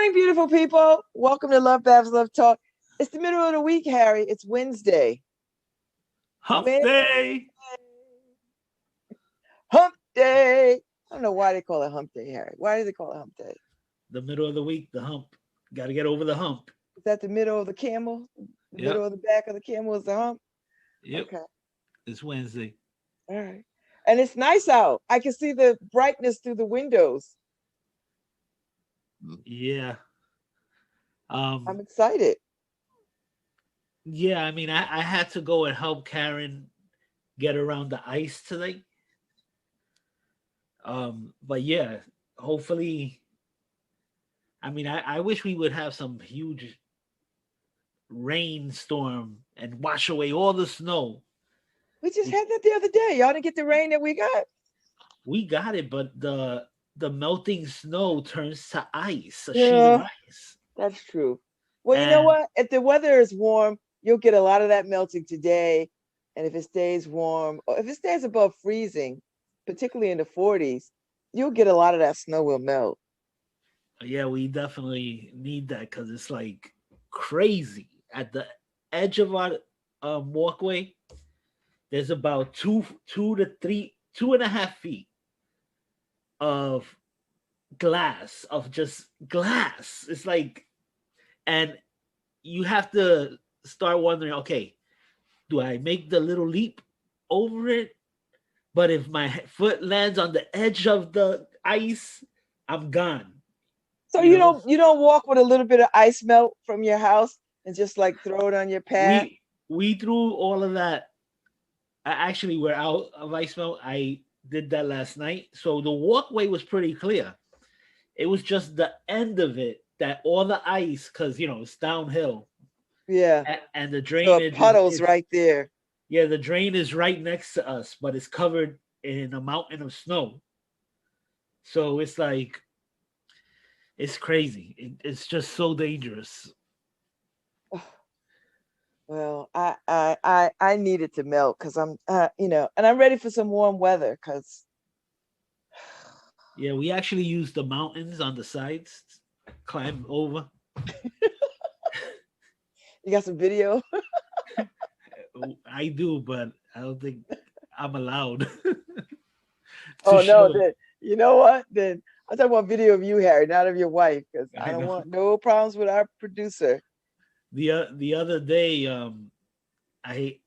morning, beautiful people. Welcome to LoveBabz, Love Talk. It's the middle of the week, Harry. It's Wednesday. Hump Wednesday. day. Hump day. I don't know why they call it hump day, Harry. Why do they call it hump day? The middle of the week, the hump. Got to get over the hump. Is that the middle of the camel? The middle of the back of the camel is the hump? Yep. Okay. It's Wednesday. All right. And it's nice out. I can see the brightness through the windows. Yeah. I'm excited. Yeah, I mean, I had to go and help Karen get around the ice today. But yeah, hopefully, I mean, I wish we would have some huge rainstorm and wash away all the snow. We just had that the other day. Y'all didn't get the rain that we got. We got it, but the melting snow turns to ice, a sheet of Yeah, ice. that's true. Well, you know And what? If the weather is warm, you'll get a lot of that melting today. And if it stays warm, or if it stays above freezing, particularly in the 40s, you'll get a lot of that snow will melt. yeah, we definitely need that because it's like crazy. At the edge of our walkway, there's about two to three, 2.5 feet of glass, of just glass. It's like, and you have to start wondering, okay, do I make the little leap over it? But if my foot lands on the edge of the ice, I'm gone. So You know, you don't walk with a little bit of ice melt from your house and just like throw it on your path. we threw all of that. Actually, we're out of ice melt. I did that last night, so the walkway was pretty clear. It was just the end of it that all the ice, because it's downhill, Yeah. and the So a drainage puddle's is right there. yeah, the drain is right next to us, but it's covered in a mountain of snow. So it's like it's crazy. It's just so dangerous. Well, I need it to melt because I'm and I'm ready for some warm weather because Yeah, we actually use the mountains on the sides, climb over. you got some video. I do, but I don't think I'm allowed to Oh no, show. then you know what? Then I'm talking about video of you, Harry, not of your wife, because I I don't know. want no problems with our producer. The other day, I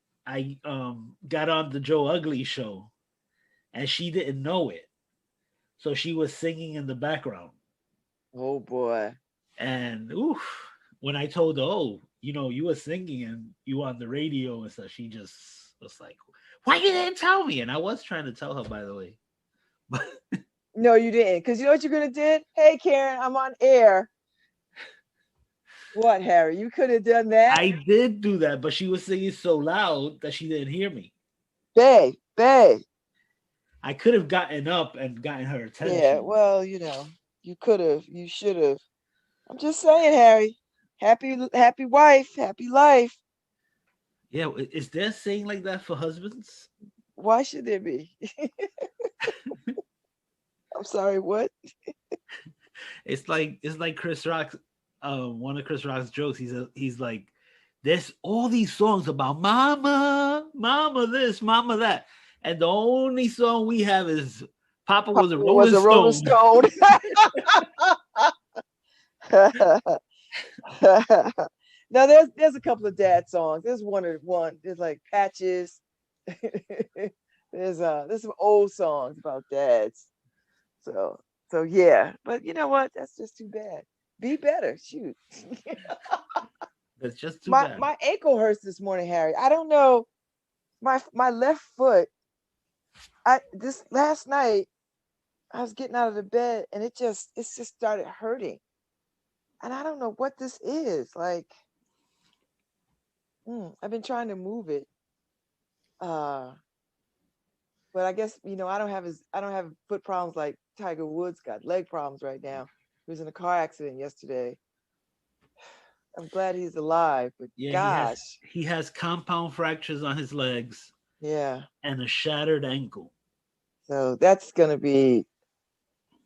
got on the Joe Ugly show, and she didn't know it, so she was singing in the background. Oh boy. And oof, when I told her, oh, you were singing and you were on the radio and stuff, she just was like, "Why you didn't tell me?" And I was trying to tell her, by the way, but No, you didn't. Because you know what you're gonna did? Hey Karen, I'm on air. What, Harry? You could have done that. I did do that. But she was singing so loud that she didn't hear me. Babe, babe. I could have gotten up and gotten her Yeah, attention. well, you could have, you should have. I'm just saying, Harry. Happy wife, happy life. Yeah, is there a saying like that for husbands? Why should there be? I'm sorry, what? It's like Chris Rock. One of Chris Rock's jokes. He's like, there's all these songs about mama, mama this, mama that, and the only song we have is Papa was a Papa was Rolling a Rolling Stone. Stone. Now there's a couple of dad songs. There's one. There's like Patches. There's some old songs about dads. So so yeah. But you know what? That's just too bad. Be better. Shoot. That's just too my bad. my ankle hurts this morning, Harry. I don't know. My left foot. I this last night I was getting out of the bed and it's just started hurting. And I don't know what this is. Like, I've been trying to move it. Uh, but I guess, I don't have foot problems like Tiger Woods got leg problems right now. He was in a car accident yesterday. I'm glad he's alive, but Yeah, gosh, he has compound fractures on his legs yeah. and a shattered ankle. So that's gonna be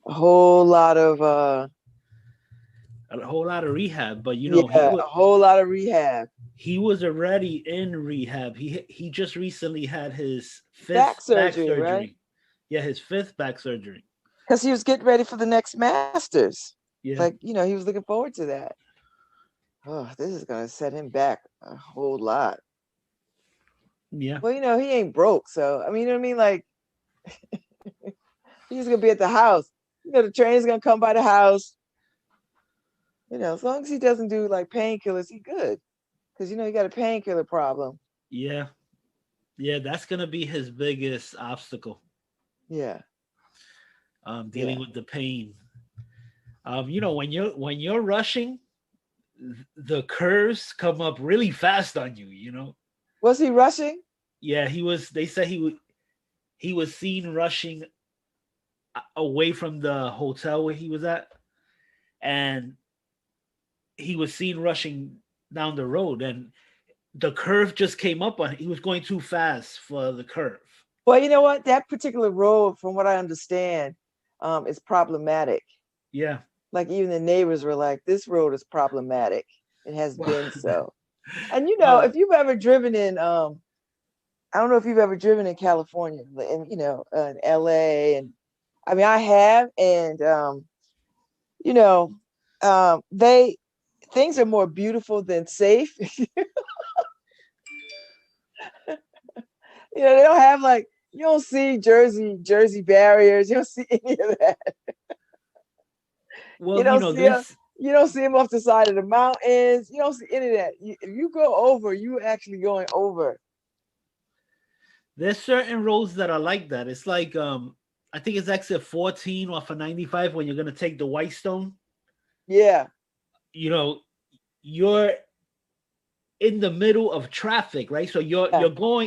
a whole lot of a whole lot of rehab. But you know, Yeah, a whole lot of rehab. he was already in rehab. He just recently had his Back fifth back surgery, right? surgery. Yeah, his fifth back surgery. Because he was getting ready for the next Masters. Yeah, Like, he was looking forward to that. Oh, this is gonna set him back a whole lot. yeah, Well, he ain't broke, so I mean, you know what I mean? Like, he's gonna be at the house. The train's gonna come by the house. As long as he doesn't do like painkillers, he good. Because he got a painkiller problem. yeah, yeah. That's gonna be his biggest obstacle. Yeah, Dealing yeah. with the pain. When you're rushing, the curves come up really fast on you. Was he rushing? Yeah, he was. They said he was seen rushing away from the hotel where he was at, and he was seen rushing down the road, and the curve just came up on him. He was going too fast for the curve. Well, you know what? That particular road, from what I understand, is problematic. Yeah. Like even the neighbors were like, "This road is problematic. It has been so." And if you've ever driven in, I don't know if you've ever driven in California, in LA, and I mean I have, and they things are more beautiful than safe. They don't have like you don't see Jersey barriers. You don't see any of that. You Well, don't see them. this You don't see them off the side of the mountains. You don't see any of that. If you go over, you actually going over. there's certain roads that are like that. It's like I think it's exit 14 off of 95 when you're gonna take the Whitestone. Yeah. You know, you're in the middle of traffic, right? So you're Yeah.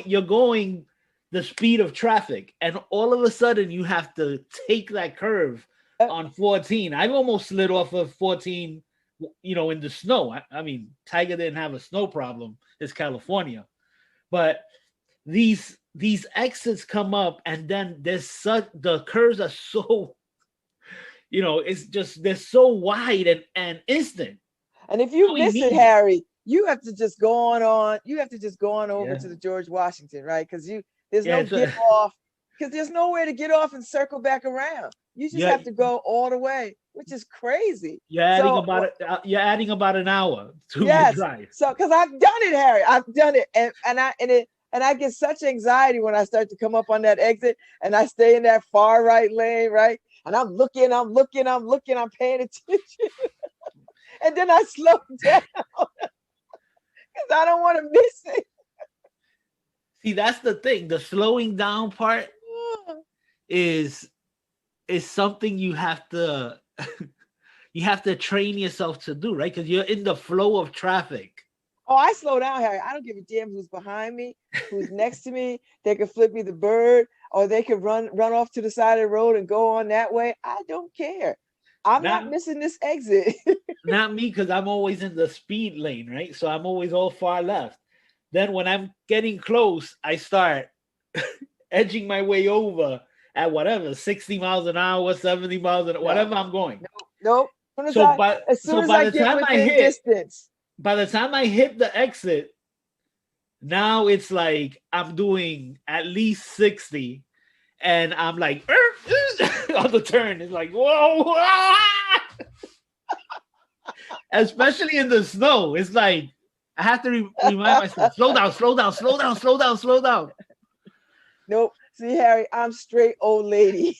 you're going the speed of traffic, and all of a sudden you have to take that curve on 14. I've almost slid off of 14, in the snow. I mean, Tiger didn't have a snow problem. It's California, but these exits come up, and then the curves are so it's just they're so wide and instant. And if you So miss it, immediate. Harry, you have to just go on. You have to just go on over Yeah. to the George Washington, right? Because there's Yeah, no it's get off. Because there's nowhere to get off and circle back around. You just yeah, have to go all the way, which is crazy. you're adding So about an hour to your yes, drive. so because I've done it, Harry, I've done it, and I get such anxiety when I start to come up on that exit, and I stay in that far right lane, right, and I'm looking, I'm paying attention, and then I slow down because I don't want to miss it. See, that's the thing. The slowing down part is something you have to you have to train yourself to do, right? Because you're in the flow of traffic. Oh, I slow down, Harry. I don't give a damn who's behind me, who's next to me. They could flip me the bird, or they could run off to the side of the road and go on that way. I don't care. I'm not Not missing this exit. not me, because I'm always in the speed lane, right? So I'm always all far left. Then when I'm getting close, I start edging my way over at whatever 60 miles an hour, 70 miles an hour, No, whatever I'm going. nope. So by As soon so as by I the get time I within hit distance. by the time I hit the exit, now it's like I'm doing at least 60, and I'm like on the turn. It's like whoa, especially in the snow. It's like I have to remind myself, slow down, slow down, slow down, slow down, slow down. Nope. See, Harry, I'm straight old lady.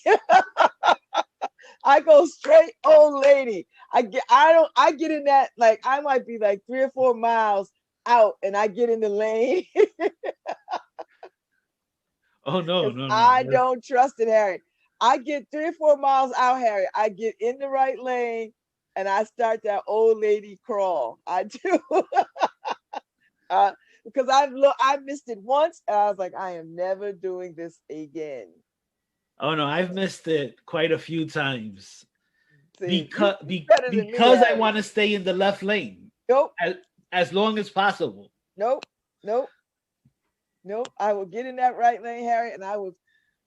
I go straight old lady. I get in that, like I might be like 3 or 4 miles out and I get in the lane. Oh no, Because no, I no. don't trust it, Harry. I get 3 or 4 miles out, Harry. I get in the right lane and I start that old lady crawl. I do. Because I missed it once and I was like, I am never doing this again. Oh no, I've missed it quite a few times See, because you better than me, because I Harry. want to stay in the left lane Nope, as long as possible. nope, nope, nope. I will get in that right lane, Harry, and I will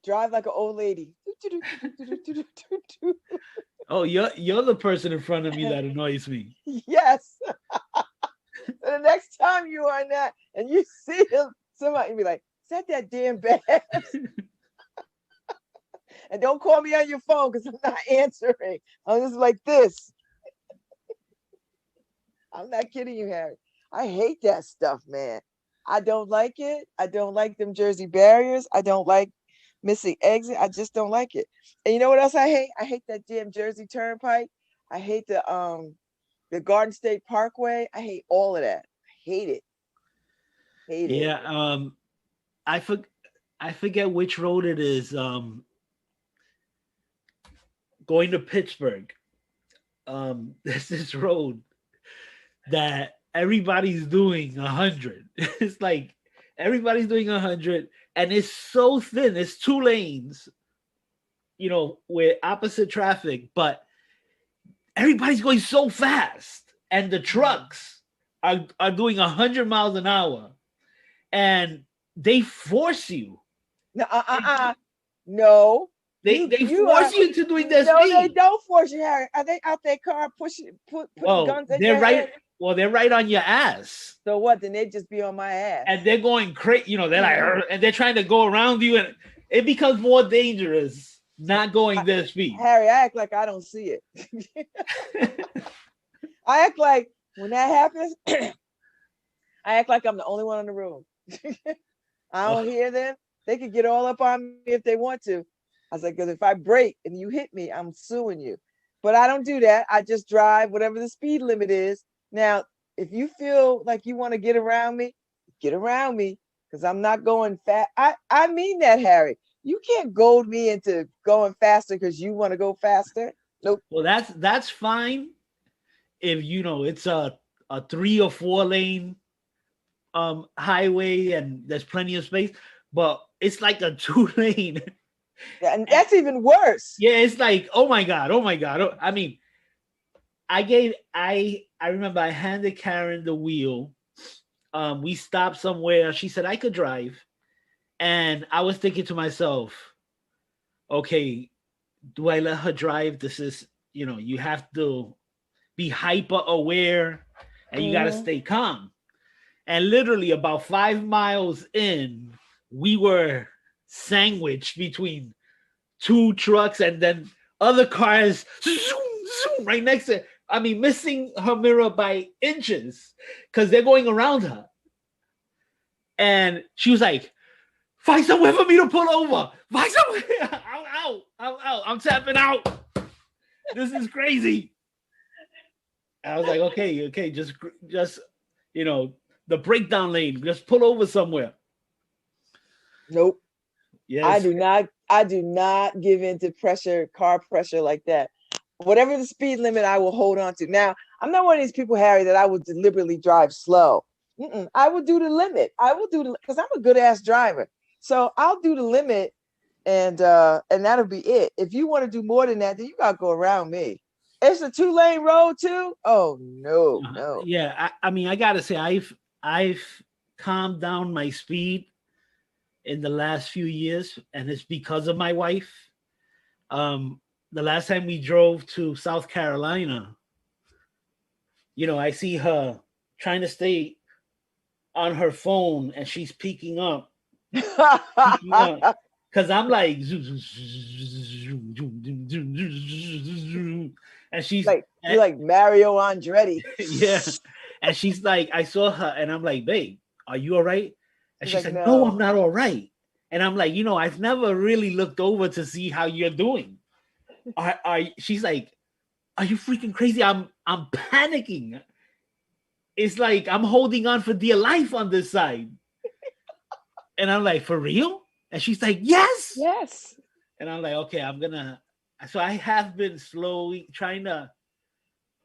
drive like an old lady. Oh, you're the person in front of me that annoys me. Yes. So the next time you are that and you see him, somebody be like, is that damn Babz? And don't call me on your phone because I'm not answering. I'm just like this. I'm not kidding you, Harry. I hate that stuff, man. I don't like it. I don't like them Jersey barriers. I don't like missing exit. I just don't like it. And you know what else I hate? I hate that damn Jersey Turnpike. I hate the Garden State Parkway. I hate all of that. I hate it. Hate it. Yeah, I for, I forget which road it is. Going to Pittsburgh. There's this road that everybody's doing 100. It's like everybody's doing 100, and it's so thin. It's 2 lanes, with opposite traffic, but everybody's going so fast, and the trucks are doing 100 miles an hour, and they force you. No. They force you to doing this. No, they don't force you, Harry. Are they out their car putting guns at your head? Well, they're right on your ass. So what? Then they just be on my ass. And they're going crazy. They're like, and they're trying to go around you, and it becomes more dangerous not going their speed. Harry, I act like I don't see it. I act like when that happens, I act like I'm the only one in the room. I don't hear them. They could get all up on me if they want to. I was like, because if I break and you hit me, I'm suing you. But I don't do that. I just drive whatever the speed limit is. Now, if you feel like you want to get around me, because I'm not going fast. I mean that, Harry. You can't goad me into going faster because you want to go faster. Nope. Well, that's fine if it's a 3 or 4 lane highway and there's plenty of space, but it's like a 2 lane. And that's even worse. Yeah, it's like, oh my god. I mean, I remember I handed Karen the wheel. We stopped somewhere. She said I could drive, and I was thinking to myself, okay, do I let her drive? This is, you have to be hyper aware, and you got to stay calm. And literally about 5 miles in, we were sandwiched between 2 trucks, and then other cars zoom, zoom, right next to it. I mean, missing her mirror by inches because they're going around her. And she was like, find somewhere for me to pull over. Find somewhere. I'm out. I'm tapping out. This is crazy. I was like, okay, just the breakdown lane. Just pull over somewhere. Nope. Yes. I do not give in to car pressure like that. Whatever the speed limit, I will hold on to. Now, I'm not one of these people, Harry, that I would deliberately drive slow. I will do the limit. Because I'm a good ass driver. So I'll do the limit, and that'll be it. If you want to do more than that, then you gotta go around me. It's a 2-lane road too. Oh no. Yeah, I mean, I gotta say, I've calmed down my speed in the last few years, and it's because of my wife. The last time we drove to South Carolina, I see her trying to stay on her phone, and she's peeking up. Because I'm like, and she's like, you're like Mario Andretti. Yeah. And she's like, I saw her, and I'm like, babe, are you all right? And she's like, no, I'm not all right. And I'm like, I've never really looked over to see how you're doing. She's like, are you freaking crazy? I'm panicking. It's like I'm holding on for dear life on this side. And I'm like, for real? And she's like, yes. And I'm like, okay, so I have been slowly trying to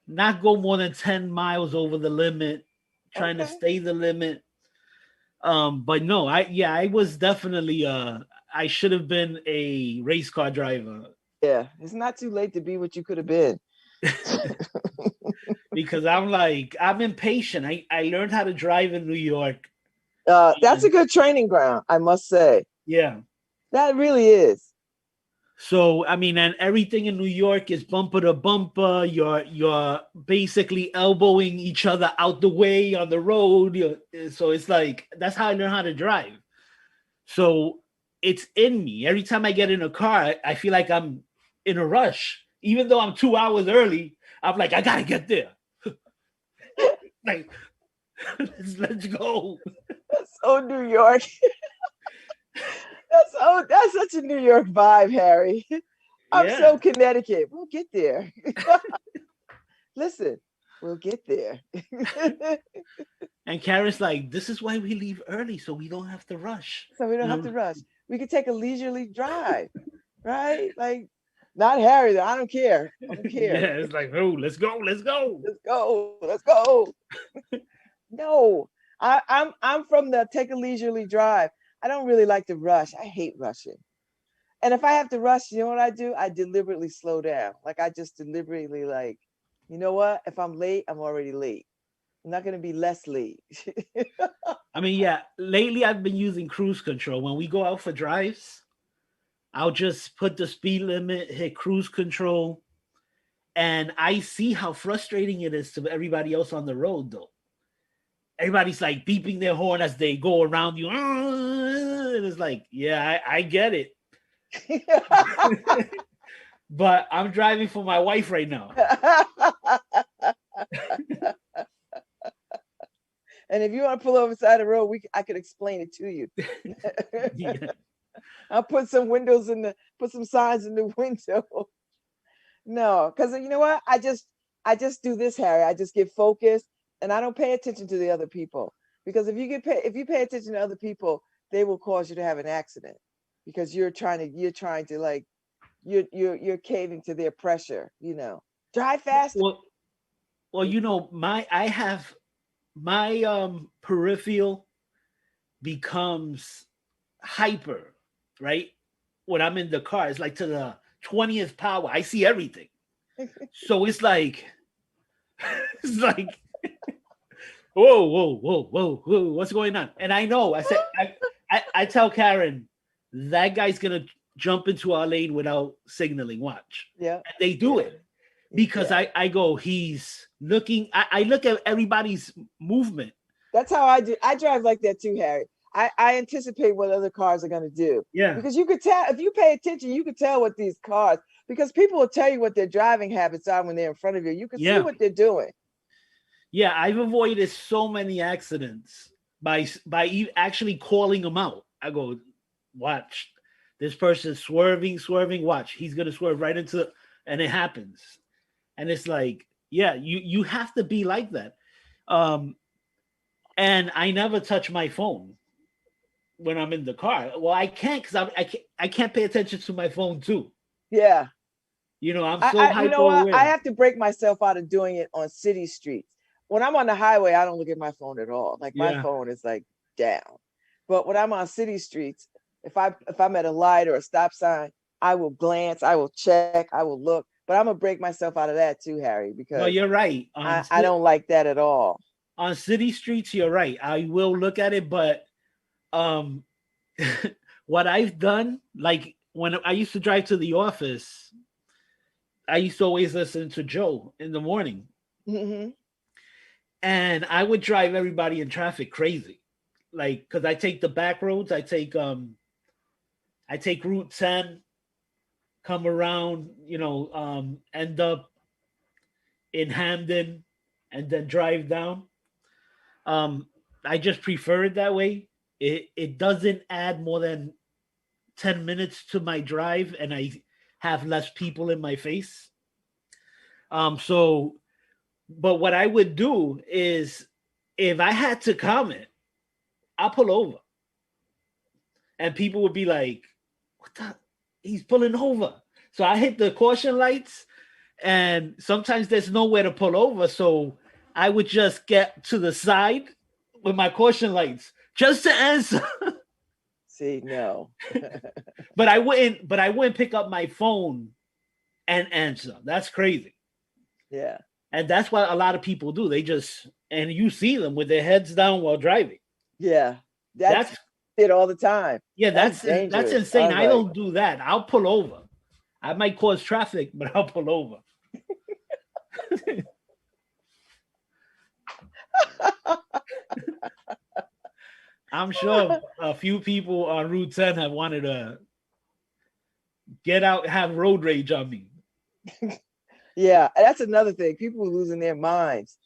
not go more than 10 miles over the limit, trying to stay the limit. But no, I was definitely I should have been a race car driver. Yeah, it's not too late to be what you could have been. Because I'm impatient. I learned how to drive in New York. That's a good training ground, I must say. Yeah. That really is. So I mean, and everything in New York is bumper to bumper. You're basically elbowing each other out the way on the road. So it's like that's how I learned how to drive. So it's in me. Every time I get in a car, I feel like I'm in a rush. Even though I'm 2 hours early, I'm like, I gotta get there. Like, let's go. That's so New York. That's such a New York vibe, Harry. I'm so Yeah. Connecticut. We'll get there. Listen, we'll get there. And Karen's like, this is why we leave early, so we don't have to rush. So we don't And have to I'm rush. We can take a leisurely drive, right? Like, not Harry, though. I don't care. I don't care. yeah, it's like, oh, let's go, let's go. Let's go. Let's go. No, I'm from the take a leisurely drive. I don't really like to rush. I hate rushing. And if I have to rush, you know what I do? I deliberately slow down. Like I just deliberately like, you know what? If I'm late, I'm already late. I'm not gonna be less late. I mean, yeah, lately I've been using cruise control. When we go out for drives, I'll just put the speed limit, hit cruise control, and I see how frustrating it is to everybody else on the road, though. Everybody's like beeping their horn as they go around you. And it's like, yeah, I get it. But I'm driving for my wife right now. And if you want to pull over side of the road, I could explain it to you. Yeah. I'll put put some signs in the window. No, because you know what? I just do this, Harry. I just get focused and I don't pay attention to the other people. Because if you pay attention to other people, they will cause you to have an accident because you're trying to like you're caving to their pressure, you know. Drive faster. Well, I have my peripheral becomes hyper, right? When I'm in the car, it's like to the 20th power. I see everything. So it's like it's like whoa, whoa, whoa, whoa, whoa, what's going on? And I know I tell Karen that guy's gonna jump into our lane without signaling. Watch. Yeah. And they do it because Yeah. I go, he's looking, I look at everybody's movement. That's how I do. I drive like that too, Harry. I anticipate what other cars are going to do. Yeah. Because you could tell, if you pay attention, you could tell what these cars, because people will tell you what their driving habits are when they're in front of you. You can see what they're doing. Yeah, I've avoided so many accidents by actually calling them out. I go, watch, this person's swerving, watch, he's going to swerve right into, and it happens. And it's like, yeah, you have to be like that. And I never touch my phone when I'm in the car. Well, I can't because I can't pay attention to my phone too. Yeah. You know, I'm so hyper you know what? aware. I have to break myself out of doing it on city streets. When I'm on the highway, I don't look at my phone at all. Like my phone is like down. But when I'm on city streets, if I'm at a light or a stop sign, I will glance, I will check, I will look. But I'm gonna break myself out of that too, Harry, because no, you're right. I don't like that at all. On city streets, you're right. I will look at it, but what I've done, like when I used to drive to the office, I used to always listen to Joe in the morning. Mm-hmm. And I would drive everybody in traffic crazy. Like, because I take the back roads, I take Route 10, come around, end up in Hamden and then drive down. I just prefer it that way. It doesn't add more than 10 minutes to my drive, and I have less people in my face. But what I would do is, if I had to comment, I'll pull over. And people would be like, what the? He's pulling over. So I hit the caution lights, and sometimes there's nowhere to pull over. So I would just get to the side with my caution lights just to answer. See, no. But I wouldn't pick up my phone and answer. That's crazy. Yeah. And that's what a lot of people do. They just, and you see them with their heads down while driving. Yeah. That's it all the time. Yeah, that's insane. I don't do that. I'll pull over. I might cause traffic, but I'll pull over. I'm sure a few people on Route 10 have wanted to get out, have road rage on me. Yeah, that's another thing. People are losing their minds.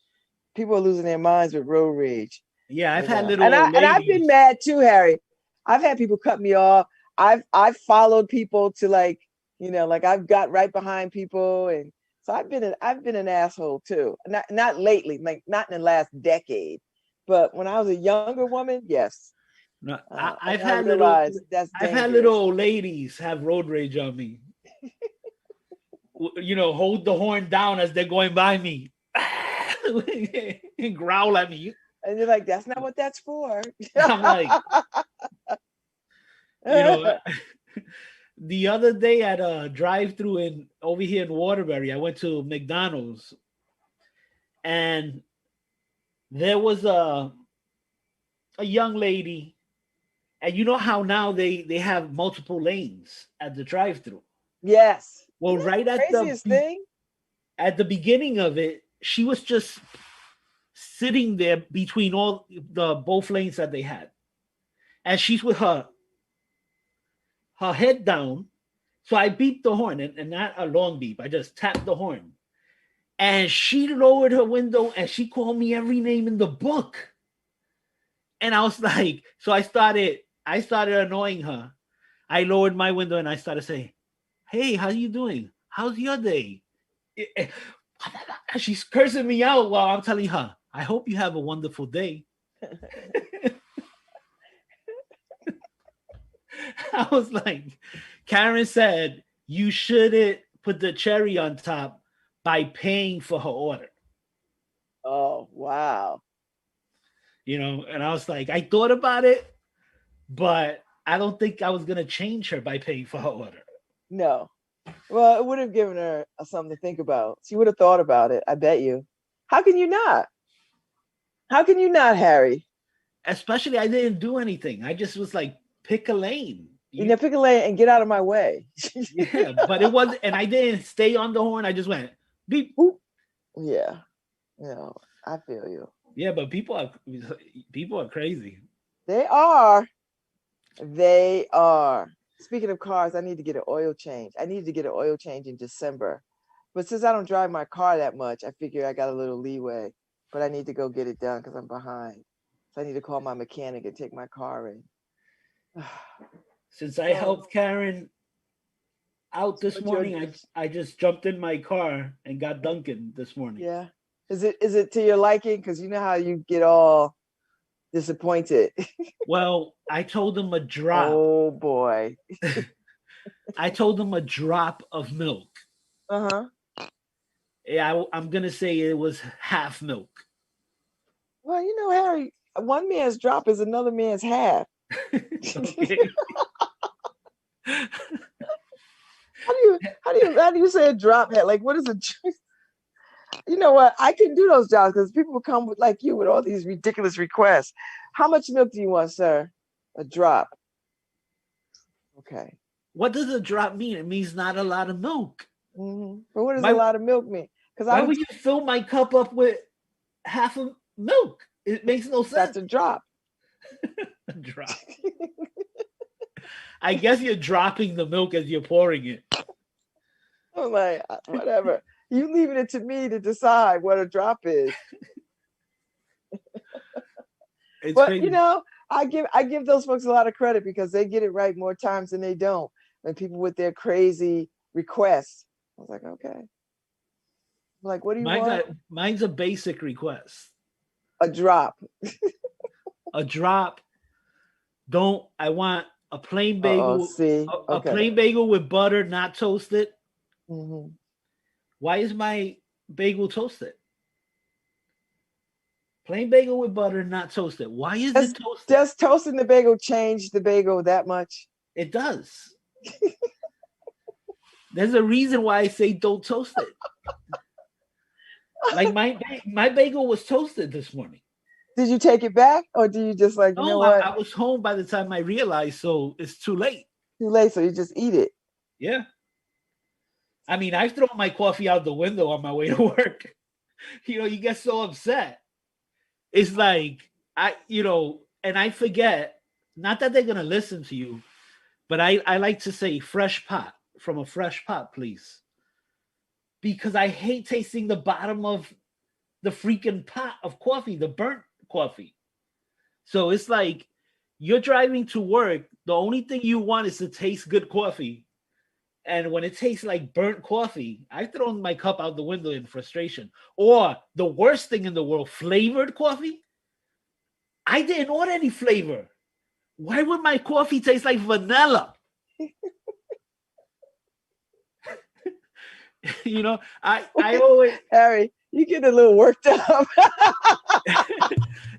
People are losing their minds with road rage. Yeah, I've You had know, little old and I've been ladies. mad too, Harry. I've had people cut me off. I've followed people to like, like I've got right behind people, and so I've been an asshole too. Not lately, like not in the last decade, but when I was a younger woman, yes. No, And I realized that's I've had little dangerous. old ladies have road rage on me. Hold the horn down as they're going by me, and growl at me. And you're like, that's not what that's for. I'm like, you know, the other day at a drive-through in over here in Waterbury, I went to McDonald's, and there was a young lady, and you know how now they have multiple lanes at the drive-through. Yes. Well, Isn't that right the craziest thing? at the beginning of it, she was just sitting there between all the both lanes that they had, and she's with her head down. So I beeped the horn, and not a long beep. I just tapped the horn, and she lowered her window and she called me every name in the book. And I was like, so I started annoying her. I lowered my window and I started saying, "Hey, how you doing? How's your day?" She's cursing me out while I'm telling her, "I hope you have a wonderful day." I was like, Karen said you shouldn't put the cherry on top by paying for her order. Oh, wow. And I was like, I thought about it, but I don't think I was gonna change her by paying for her order. No. Well, it would have given her something to think about. She would have thought about it. I bet you. How can you not? How can you not, Harry? Especially, I didn't do anything. I just was like, pick a lane. Pick a lane and get out of my way. Yeah, but it wasn't, and I didn't stay on the horn. I just went beep. Oop. Yeah. I feel you. Yeah, but people are crazy. They are. They are. Speaking of cars, I need to get an oil change. I need to get an oil change in December. But since I don't drive my car that much, I figure I got a little leeway. But I need to go get it done because I'm behind. So I need to call my mechanic and take my car in. Since I helped Karen out this morning, I just jumped in my car and got Dunkin' this morning. Yeah. Is it to your liking? Because you know how you get all disappointed. Well, I told him a drop. Oh boy. I told him a drop of milk. Uh-huh. Yeah, I'm gonna say it was half milk. Well, Harry, one man's drop is another man's half. Okay. How do you say a drop head? Like, what is a? You know what? I can do those jobs because people come with like you with all these ridiculous requests. How much milk do you want, sir? A drop. Okay. What does a drop mean? It means not a lot of milk. Mm-hmm. But what does a lot of milk mean? Because why would you fill my cup up with half of milk? It makes no sense. That's a drop. A drop. I guess you're dropping the milk as you're pouring it. I'm like, whatever. You leaving it to me to decide what a drop is. But crazy. I give those folks a lot of credit because they get it right more times than they don't. And people with their crazy requests. I was like, okay. I'm like, what do you want? Mine's a basic request. A drop. A drop. I want a plain bagel. A plain bagel with butter, not toasted. Mm-hmm. Why is my bagel toasted? Plain bagel with butter, not toasted. Why is it toasted? Does toasting the bagel change the bagel that much? It does. There's a reason why I say don't toast it. Like my bagel was toasted this morning. Did you take it back, or do you just like, you know what? I was home by the time I realized, so it's too late. Too late, so you just eat it. Yeah. I mean, I've thrown my coffee out the window on my way to work. You get so upset. It's like and I forget, not that they're gonna listen to you, but I like to say fresh pot from a fresh pot, please. Because I hate tasting the bottom of the freaking pot of coffee, the burnt coffee. So it's like you're driving to work. The only thing you want is to taste good coffee. And when it tastes like burnt coffee, I've thrown my cup out the window in frustration. Or the worst thing in the world, flavored coffee. I didn't order any flavor. Why would my coffee taste like vanilla? I always, Harry, you get a little worked up.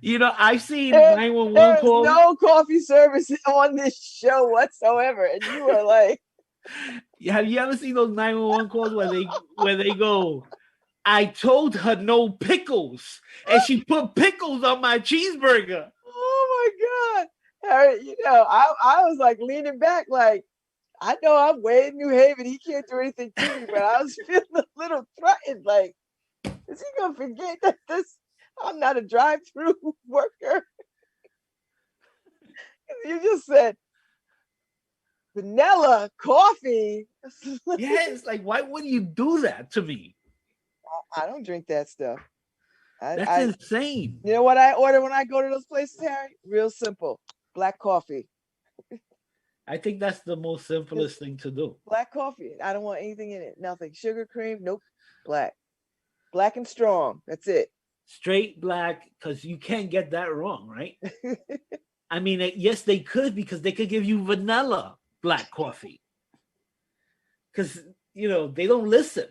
I've seen There 911 is calls. no coffee service on this show whatsoever, and you are like, Have you ever seen those 911 calls where they go, I told her no pickles, and she put pickles on my cheeseburger. oh my God. Harry, I was like leaning back, like, I know I'm way in New Haven. He can't do anything to me, but I was feeling a little threatened. Like, is he gonna forget that I'm not a drive-through worker? You just said vanilla coffee. Yeah, it's like, why would you do that to me? I don't drink that stuff. That's insane. You know what I order when I go to those places, Harry? Real simple. Black coffee. I think that's the most simplest thing to do. Black coffee. I don't want anything in it. Nothing. Sugar, cream. Nope. Black. Black and strong. That's it. Straight black, because you can't get that wrong, right? I mean, yes, they could, because they could give you vanilla black coffee. Because, they don't listen.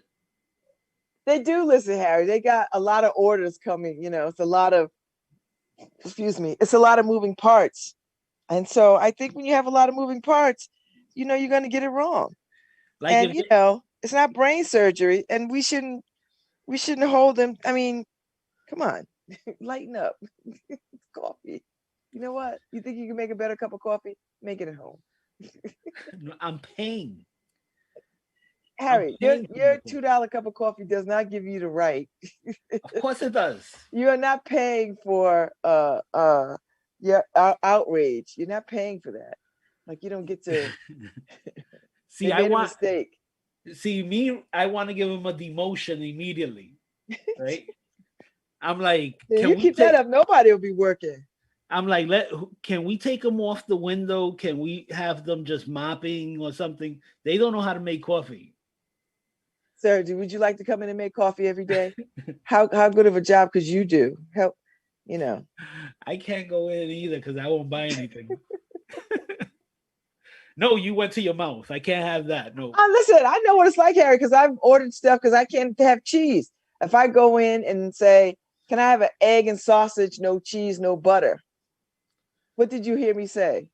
They do listen, Harry. They got a lot of orders coming. It's a lot of, it's a lot of moving parts. And so I think when you have a lot of moving parts, you're going to get it wrong. Like, and, it's not brain surgery, and we shouldn't hold them. I mean, come on, lighten up. It's coffee. You know what? You think you can make a better cup of coffee? Make it at home. I'm paying. Your $2 cup of coffee does not give you the right. Of course it does. You are not paying for your outrage. You're not paying for that. Like, you don't get to see. I want a mistake. See me. I want to give him a demotion immediately. Right? I'm like, can you keep that up? Nobody will be working. I'm like, can we take them off the window? Can we have them just mopping or something? They don't know how to make coffee. Sir, would you like to come in and make coffee every day? How good of a job could you do? Help, I can't go in either because I won't buy anything. No, you went to your mouth. I can't have that. No. Listen, I know what it's like, Harry, because I've ordered stuff because I can't have cheese. If I go in and say, can I have an egg and sausage, no cheese, no butter? What did you hear me say?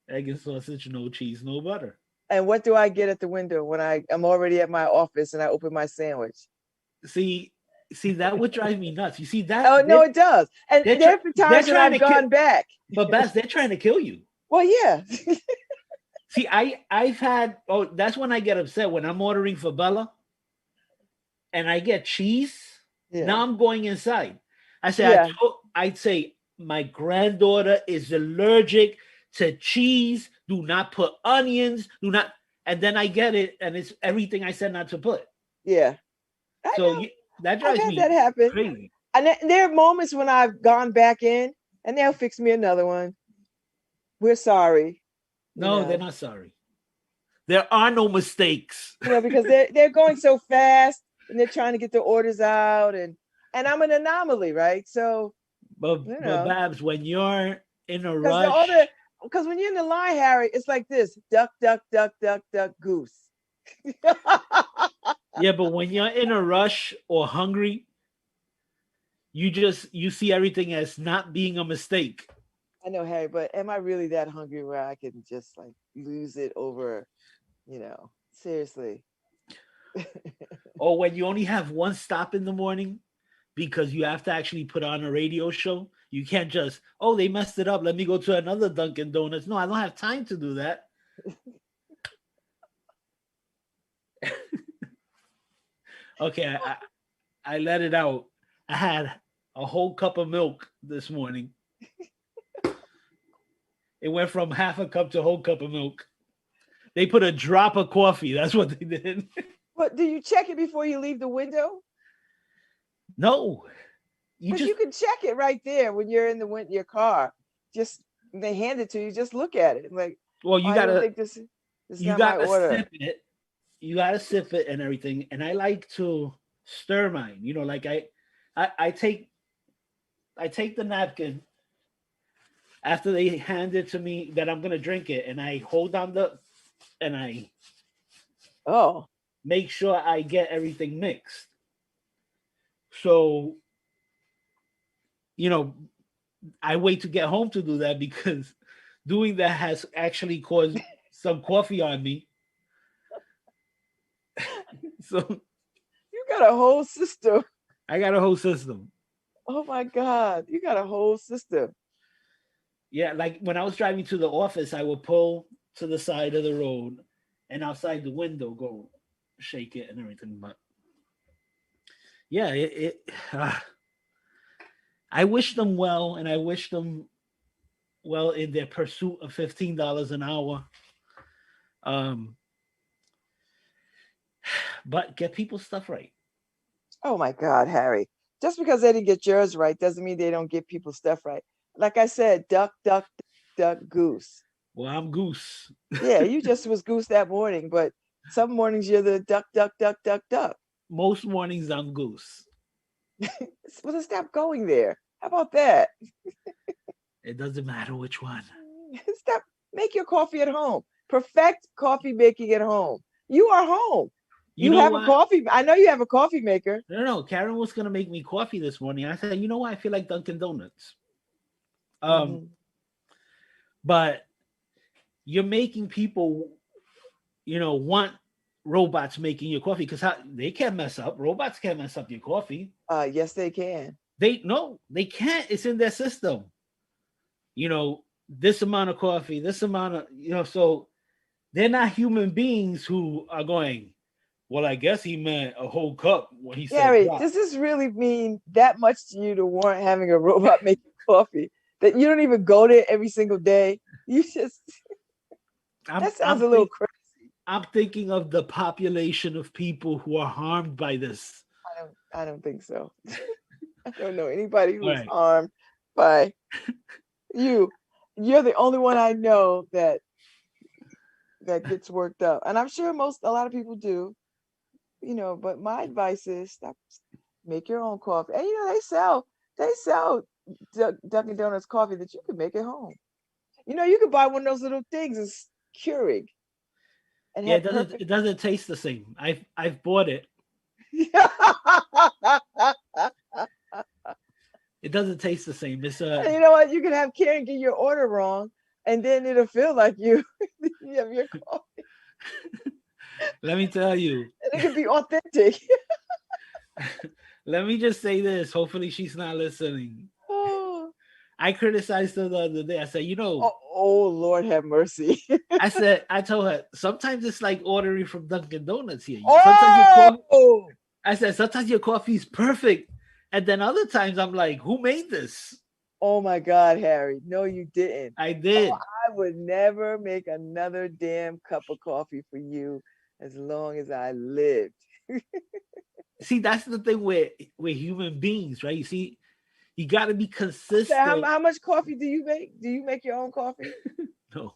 Egg and sausage, no cheese, no butter. And what do I get at the window when I'm already at my office and I open my sandwich? See, that would drive me nuts. You see that? Oh, no, it does. And there have been times that I've gone back. But Babz, they're trying to kill you. Well, yeah. See, I've had, that's when I get upset, when I'm ordering for Bella and I get cheese. Yeah. Now I'm going inside. I say, I'd say, my granddaughter is allergic to cheese. Do not put onions. Do not. And then I get it, and it's everything I said not to put. Yeah. So that drives me that happen. crazy. And there are moments when I've gone back in, and they'll fix me another one. We're sorry. No, they're not sorry. There are no mistakes. Because they're going so fast, and they're trying to get the orders out, and I'm an anomaly, right? So. But Babz, when you're in a rush, because when you're in the line, Harry, it's like this: duck, duck, duck, duck, duck, goose. Yeah, but when you're in a rush or hungry, you see everything as not being a mistake. I know, Harry, but am I really that hungry where I can just like lose it over, seriously? Or when you only have one stop in the morning, because you have to actually put on a radio show. You can't just, they messed it up. Let me go to another Dunkin' Donuts. No, I don't have time to do that. Okay, I let it out. I had a whole cup of milk this morning. It went from half a cup to a whole cup of milk. They put a drop of coffee. That's what they did. But do you check it before you leave the window? No, you Because just you can check it right there when you're in your car. Just they hand it to you, just look at it. Like, well, oh, I don't think this is you not my gotta order. sip it. You gotta sip it and everything. And I like to stir mine. You know, like I take the napkin after they hand it to me that I'm gonna drink it, and I hold on and I Oh, make sure I get everything mixed. So, you know, I wait to get home to do that because doing that has actually caused some coffee on me. So you got a whole system. I got a whole system. Oh my God, you got a whole system. Yeah, like when I was driving to the office, I would pull to the side of the road and outside the window go shake it and everything. But yeah, I wish them well, and I wish them well in their pursuit of $15 an hour. Um, but get people's stuff right. Oh my God, Harry. Just because they didn't get yours right doesn't mean they don't get people's stuff right. Like I said, duck, duck, duck, goose. Well, I'm Goose. Yeah, you just was goose that morning, but some mornings you're the duck, duck, duck, duck, duck. Most mornings I'm Goose. Well, then stop going there. How about that? It doesn't matter which one. Stop. Make your coffee at home. Perfect coffee making at home. You are home. You You know have a what? coffee. I know you have a coffee maker. No. Karen was gonna make me coffee this morning. I said, you know what? I feel like Dunkin' Donuts. Um, Mhm. but you're making people, want robots making your coffee because they can't mess up. Robots can't mess up your coffee. Yes, they can. They can't. It's in their system. This amount of coffee, this amount of, so they're not human beings who are going, well, I guess he meant a whole cup when he said Gary, drop. does this really mean that much to you to warrant having a robot make you coffee? That you don't even go there every single day? You just I'm, that sounds I'm, a little think, crazy. I'm thinking of the population of people who are harmed by this. I don't think so. I don't know anybody All who's right. harmed by you. You're the only one I know that gets worked up. And I'm sure a lot of people do, but my advice is stop, make your own coffee. And they sell Dunkin' Donuts coffee that you can make at home. You could buy one of those little things, it's Keurig, and Yeah, have perfect. it doesn't taste the same. I've bought it. It doesn't taste the same. It's And you know what? You can have Karen get your order wrong, and then it'll feel like you have your coffee, let me tell you. and it can be authentic. Let me just say this. Hopefully she's not listening. Oh, I criticized her the other day. I said, oh, Lord have mercy. I told her, sometimes it's like ordering from Dunkin' Donuts here. Oh, I said, sometimes your coffee's perfect. And then other times I'm like, who made this? oh my God, Harry. No, you didn't. I Oh, did. I would never make another damn cup of coffee for you as long as I lived. See, that's the thing with human beings, right? You see, you got to be So how, consistent. how much coffee do you make? Do you make your own coffee? No,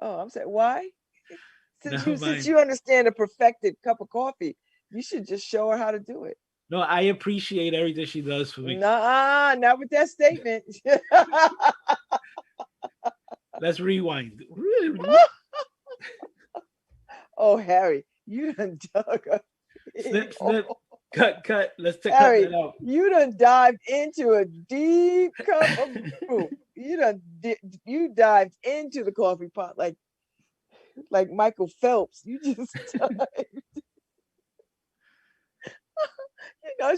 Oh, I'm saying why? Since never you since mind. you understand a perfected cup of coffee, you should just show her how to do it. No, I appreciate everything she does for me. Nah, not with that statement. Let's rewind. Oh, Harry, you done dug a big Snip, snip, hole. cut. Cut Harry, that out. you done dived into a deep cup of brew. You dived into the coffee pot like Michael Phelps. You just dived.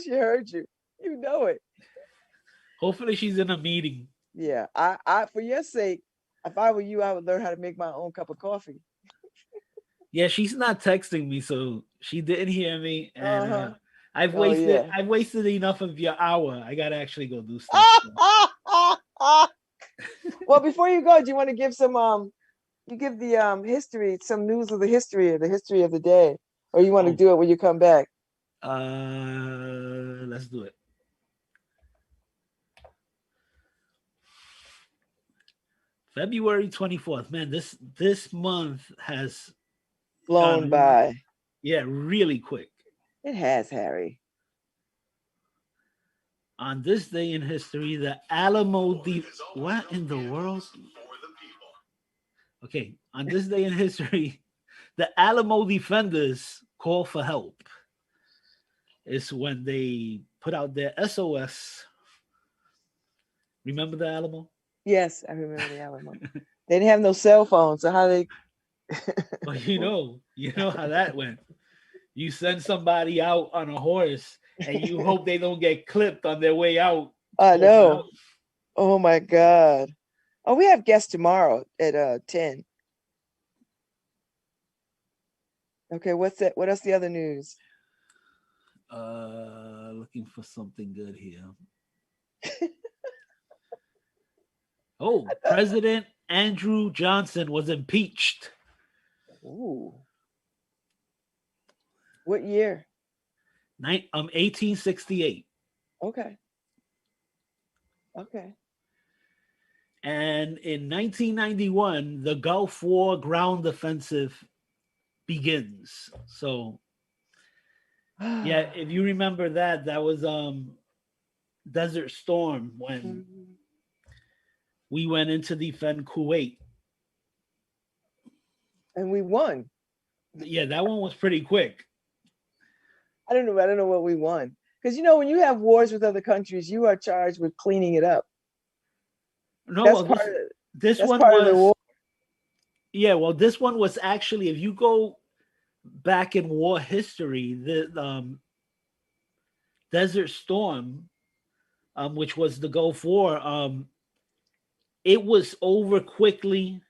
She heard you. You know it. Hopefully she's in a meeting. Yeah. I for your sake, if I were you, I would learn how to make my own cup of coffee. Yeah, she's not texting me, so she didn't hear me. And Uh-huh. Oh yeah. I've wasted enough of your hour. I gotta actually go do stuff. Well, before you go, do you want to give some you give the history, some news of the history of the day, or you want to Oh, do it when you come back? let's do it. February 24th. Man, this month has Blown gone by. yeah, really quick. It has, Harry. On this day in history, the Alamo what in the world? Okay, on this day in history, the Alamo defenders call for help. It's when they put out their SOS. Remember the Alamo? Yes, I remember the Alamo. They didn't have no cell phones, so how they? Well, you know how that went. You send somebody out on a horse and you hope they don't get clipped on their way out. I Call for help. know. Oh my God. Oh, we have guests tomorrow at 10. Okay, what's that? What else the other news? Looking for something good here. Oh, President Andrew Johnson was impeached. Ooh. What year? 1868. Okay. Okay. And in 1991, the Gulf War ground offensive begins. So, yeah, if you remember that, that was Desert Storm when we went in to defend Kuwait. And we won. Yeah, that one was pretty quick. I don't know. I don't know what we won. Because you know, when you have wars with other countries, you are charged with cleaning it up. No, That's well, part of this that's one part of the was war. yeah, well, this one was actually, if you go back in war history, the Desert Storm, which was the Gulf War, it was over quickly.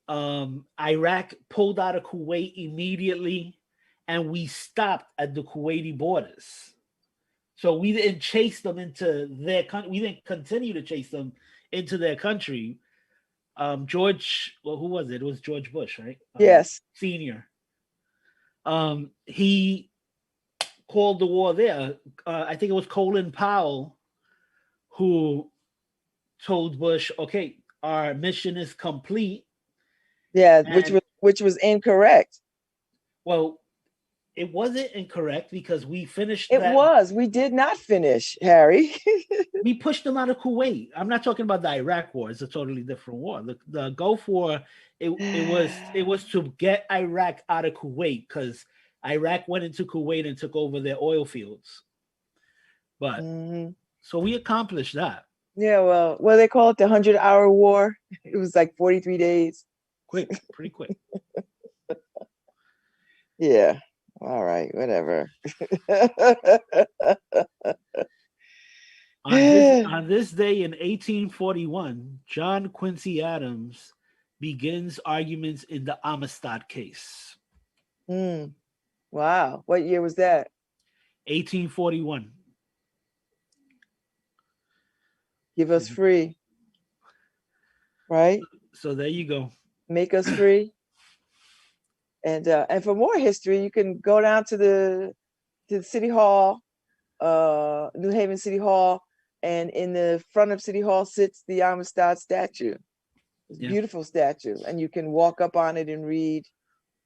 Iraq pulled out of Kuwait immediately, and we stopped at the Kuwaiti borders. So we didn't chase them into their country. We didn't continue to chase them into their country. George, well, who was it? It was George Bush, right? Yes. Senior. He called the war there. I think it was Colin Powell who told Bush, "Okay, our mission is complete." Yeah, And which was incorrect. well, it wasn't incorrect because we finished It that. was. We did not finish, Harry. We pushed them out of Kuwait. I'm not talking about the Iraq war. It's a totally different war. The Gulf War, it was to get Iraq out of Kuwait because Iraq went into Kuwait and took over their oil fields. But so we accomplished that. Yeah, well, what do they call it? The 100-hour war. It was like 43 days. Quick, pretty quick. Yeah. All right, whatever. On this day in 1841, John Quincy Adams begins arguments in the Amistad case. Wow. What year was that? 1841. Give us free. Right? So there you go. Make us free. And for more history, you can go down to the City Hall, New Haven City Hall, and in the front of City Hall sits the Amistad statue. It's a beautiful statue, and you can walk up on it and read.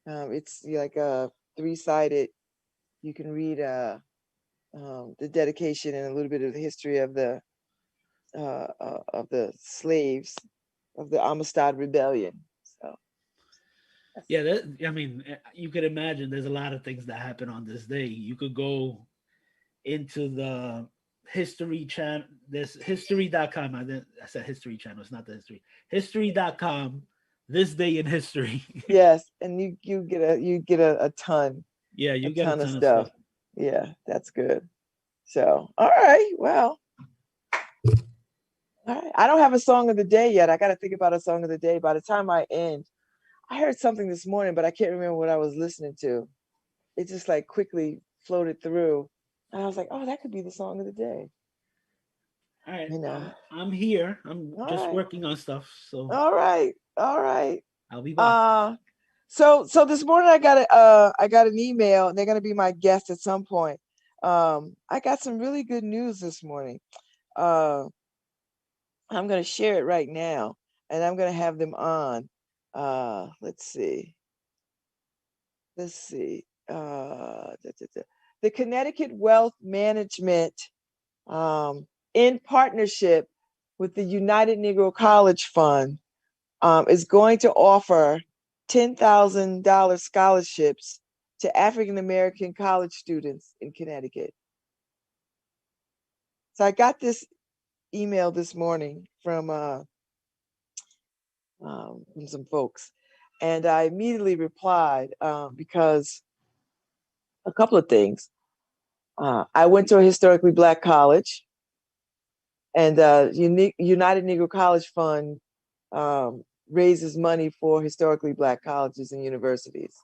It's like a 3-sided. You can read the dedication and a little bit of the history of the slaves of the Amistad Rebellion. So. Yeah, I mean, you could imagine there's a lot of things that happen on this day. You could go into the history channel. There's history.com. I said history channel. It's not the history. History.com. This day in history. Yes, and you get a ton. Yeah, you get a ton of stuff. Yeah, that's good. So, all right, well. All right. I don't have a song of the day yet. I got to think about a song of the day. By the time I end, I heard something this morning, but I can't remember what I was listening to. It just like quickly floated through. And I was like, oh, that could be the song of the day. All right, You know. I'm here. I'm All just right. working on stuff, so All right. All right. I'll be back. Uh so this morning I got an email, and they're gonna be my guest at some point. I got some really good news this morning. Uh I'm gonna share it right now, and I'm gonna have them on. Let's see. Let's see. The Connecticut Wealth Management, um, in partnership with the United Negro College Fund, is going to offer $10,000 scholarships to African American college students in Connecticut. So I got this email this morning from some folks, and I immediately replied because a couple of things. I went to a historically Black college, and United Negro College Fund um, raises money for historically Black colleges and universities,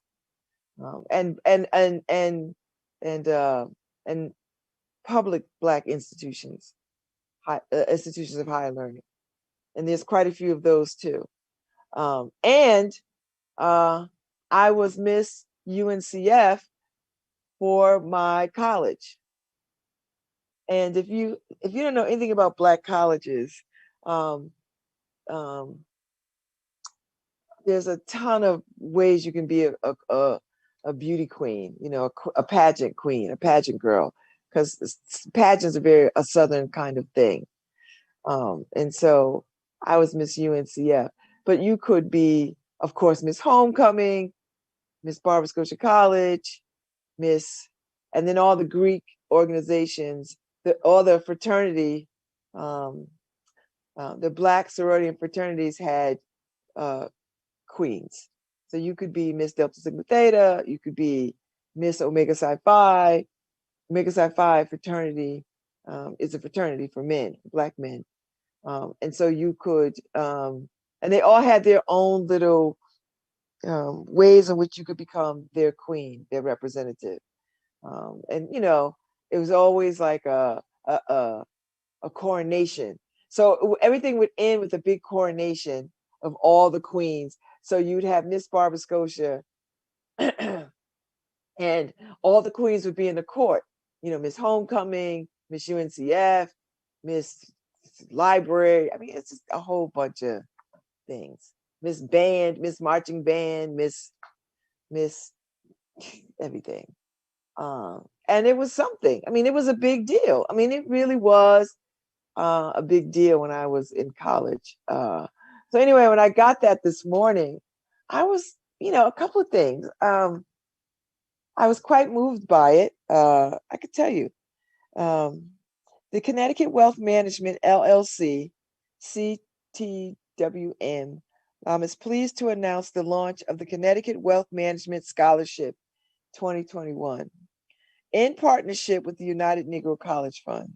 um, and and and and and uh, and public Black institutions, institutions of higher learning, and there's quite a few of those too. And I was Miss UNCF for my college. And if you don't know anything about Black colleges, um, um, there's a ton of ways you can be a beauty queen, a pageant queen, a pageant girl, because pageants are very a Southern kind of thing. And so I was Miss UNCF, but you could be, of course, Miss Homecoming, Miss Barbara Scotia College, Miss, and then all the Greek organizations, all the fraternity, um, the Black sorority and fraternities had uh, queens. So you could be Miss Delta Sigma Theta, you could be Miss Omega Psi Phi. Omega Psi Phi fraternity is a fraternity for men, Black men. And so you could, and they all had their own little ways in which you could become their queen, their representative. And it was always like a coronation. So everything would end with a big coronation of all the queens. So you'd have Miss Barbara Scotia, and all the queens would be in the court. Miss Homecoming, Miss UNCF, Miss Library. I mean, it's just a whole bunch of things. Miss Band, Miss Marching Band, Miss everything. And it was something. I mean, it was a big deal. I mean, it really was a big deal when I was in college. So anyway, when I got that this morning, I was, a couple of things. I was quite moved by it. I could tell you. Um, the Connecticut Wealth Management LLC, CTWM, is pleased to announce the launch of the Connecticut Wealth Management Scholarship 2021 in partnership with the United Negro College Fund.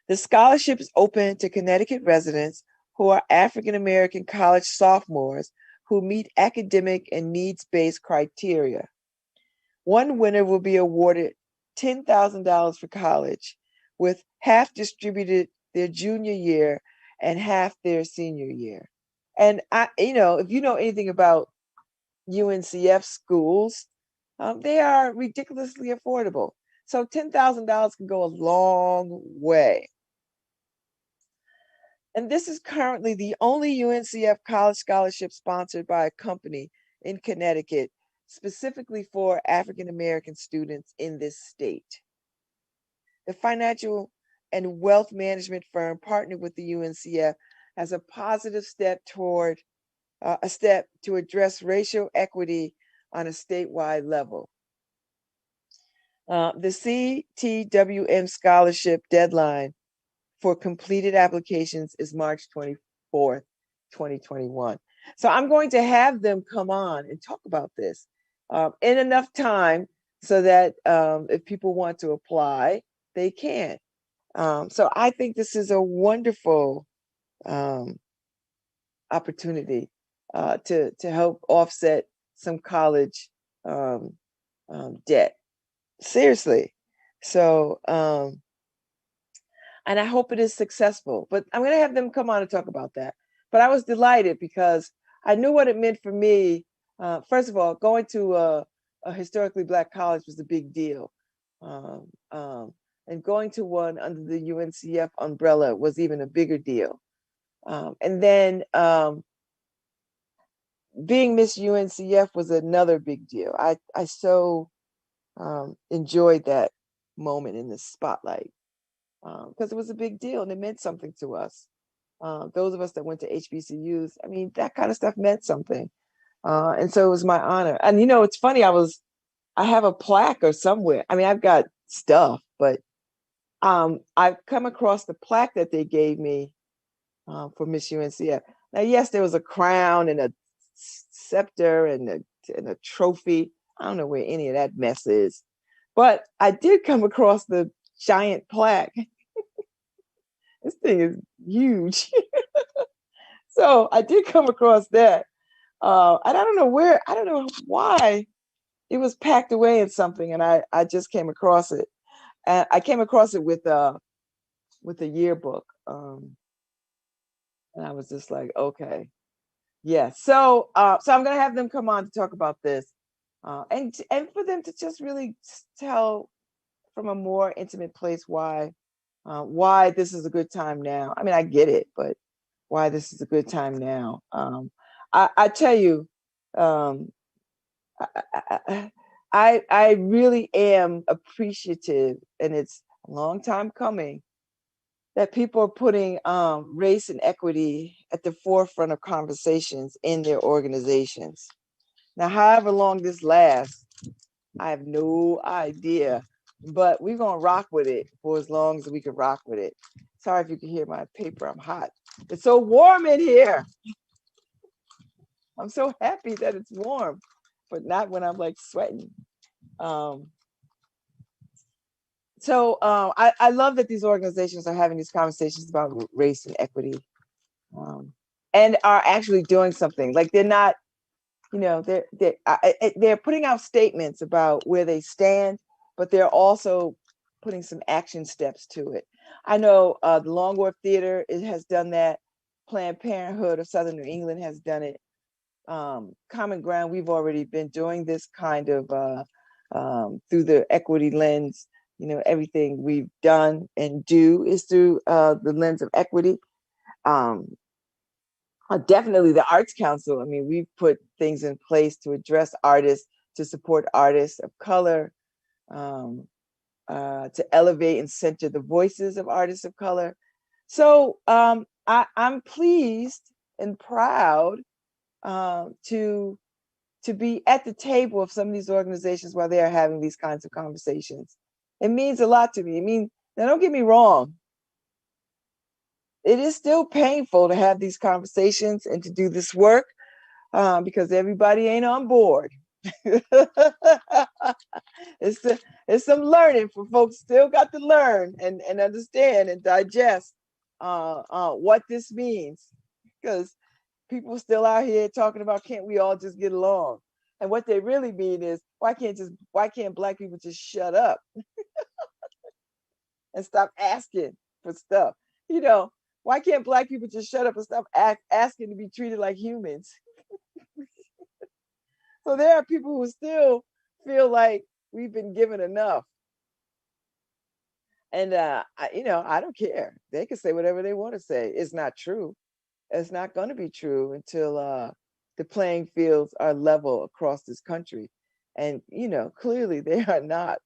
The scholarship is open to Connecticut residents who are African American college sophomores who meet academic and needs-based criteria. One winner will be awarded $10,000 for college, with half distributed their junior year and half their senior year. And if you know anything about UNCF schools, they are ridiculously affordable. So $10,000 can go a long way. And this is currently the only UNCF college scholarship sponsored by a company in Connecticut, specifically for African American students in this state. The financial and wealth management firm partnered with the UNCF as a positive step toward a step to address racial equity on a statewide level. The CTWM scholarship deadline for completed applications is March 24th, 2021. So I'm going to have them come on and talk about this in enough time so that if people want to apply, they can. So I think this is a wonderful opportunity to help offset some college debt. Seriously. So, and I hope it is successful. But I'm going to have them come on and talk about that. But I was delighted because I knew what it meant for me. First of all, going to a historically Black college was a big deal. Um, um, and going to one under the UNCF umbrella was even a bigger deal. And then being Miss UNCF was another big deal. I so enjoyed that moment in the spotlight because it was a big deal and it meant something to us. Those of us that went to HBCUs, I mean, that kind of stuff meant something. And so it was my honor. And you know, it's funny, I have a plaque or somewhere. I mean, I've got stuff, but I've come across the plaque that they gave me for Miss UNCF. Now, yes, there was a crown and a scepter and a trophy. I don't know where any of that mess is, but I did come across the giant plaque. This thing is huge. So I did come across that. And I don't know where, I don't know why it was packed away in something. And I just came across it. And I came across it with a yearbook. And I was just like, okay, yeah. So I'm gonna have them come on to talk about this, and for them to just really tell from a more intimate place why this is a good time now. I mean, I get it, but why this is a good time now. I tell you, um, I really am appreciative, and it's a long time coming that people are putting race and equity at the forefront of conversations in their organizations. Now, however long this lasts, I have no idea, but we're gonna rock with it for as long as we can rock with it. Sorry if you can hear my paper, I'm hot. It's so warm in here. I'm so happy that it's warm, but not when I'm like sweating. Um, I love that these organizations are having these conversations about race and equity, um, and are actually doing something. Like they're not, you know, they're putting out statements about where they stand, but they're also putting some action steps to it. I know the Long Wharf Theater has done that. Planned Parenthood of Southern New England has done it. Common Ground, we've already been doing this kind of through the equity lens. You know, everything we've done and do is through the lens of equity. Um, Definitely the Arts Council. I mean, we've put things in place to address artists, to support artists of color, um, to elevate and center the voices of artists of color. So I'm pleased and proud to be at the table of some of these organizations while they are having these kinds of conversations. It means a lot to me. I mean, now don't get me wrong. It is still painful to have these conversations and to do this work because everybody ain't on board. it's, it's some learning for folks still got to learn and understand and digest what this means, because people still out here talking about can't we all just get along, and what they really mean is why can't Black people just shut up and stop asking for stuff, you know, why can't Black people just shut up and stop asking to be treated like humans? So there are people who still feel like we've been given enough. And you know, I don't care. They can say whatever they want to say. It's not true. It's not going to be true until the playing fields are level across this country. And you know, clearly they are not.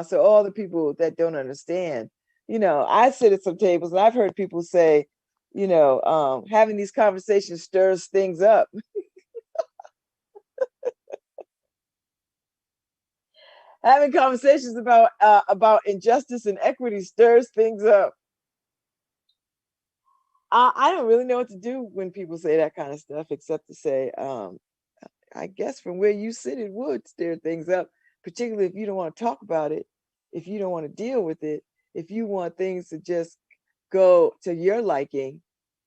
So all the people that don't understand, you know, I sit at some tables and I've heard people say, you know, having these conversations stirs things up. Having conversations about injustice and equity stirs things up. I don't really know what to do when people say that kind of stuff, except to say, I guess from where you sit, it would stir things up, particularly if you don't want to talk about it, if you don't want to deal with it, if you want things to just go to your liking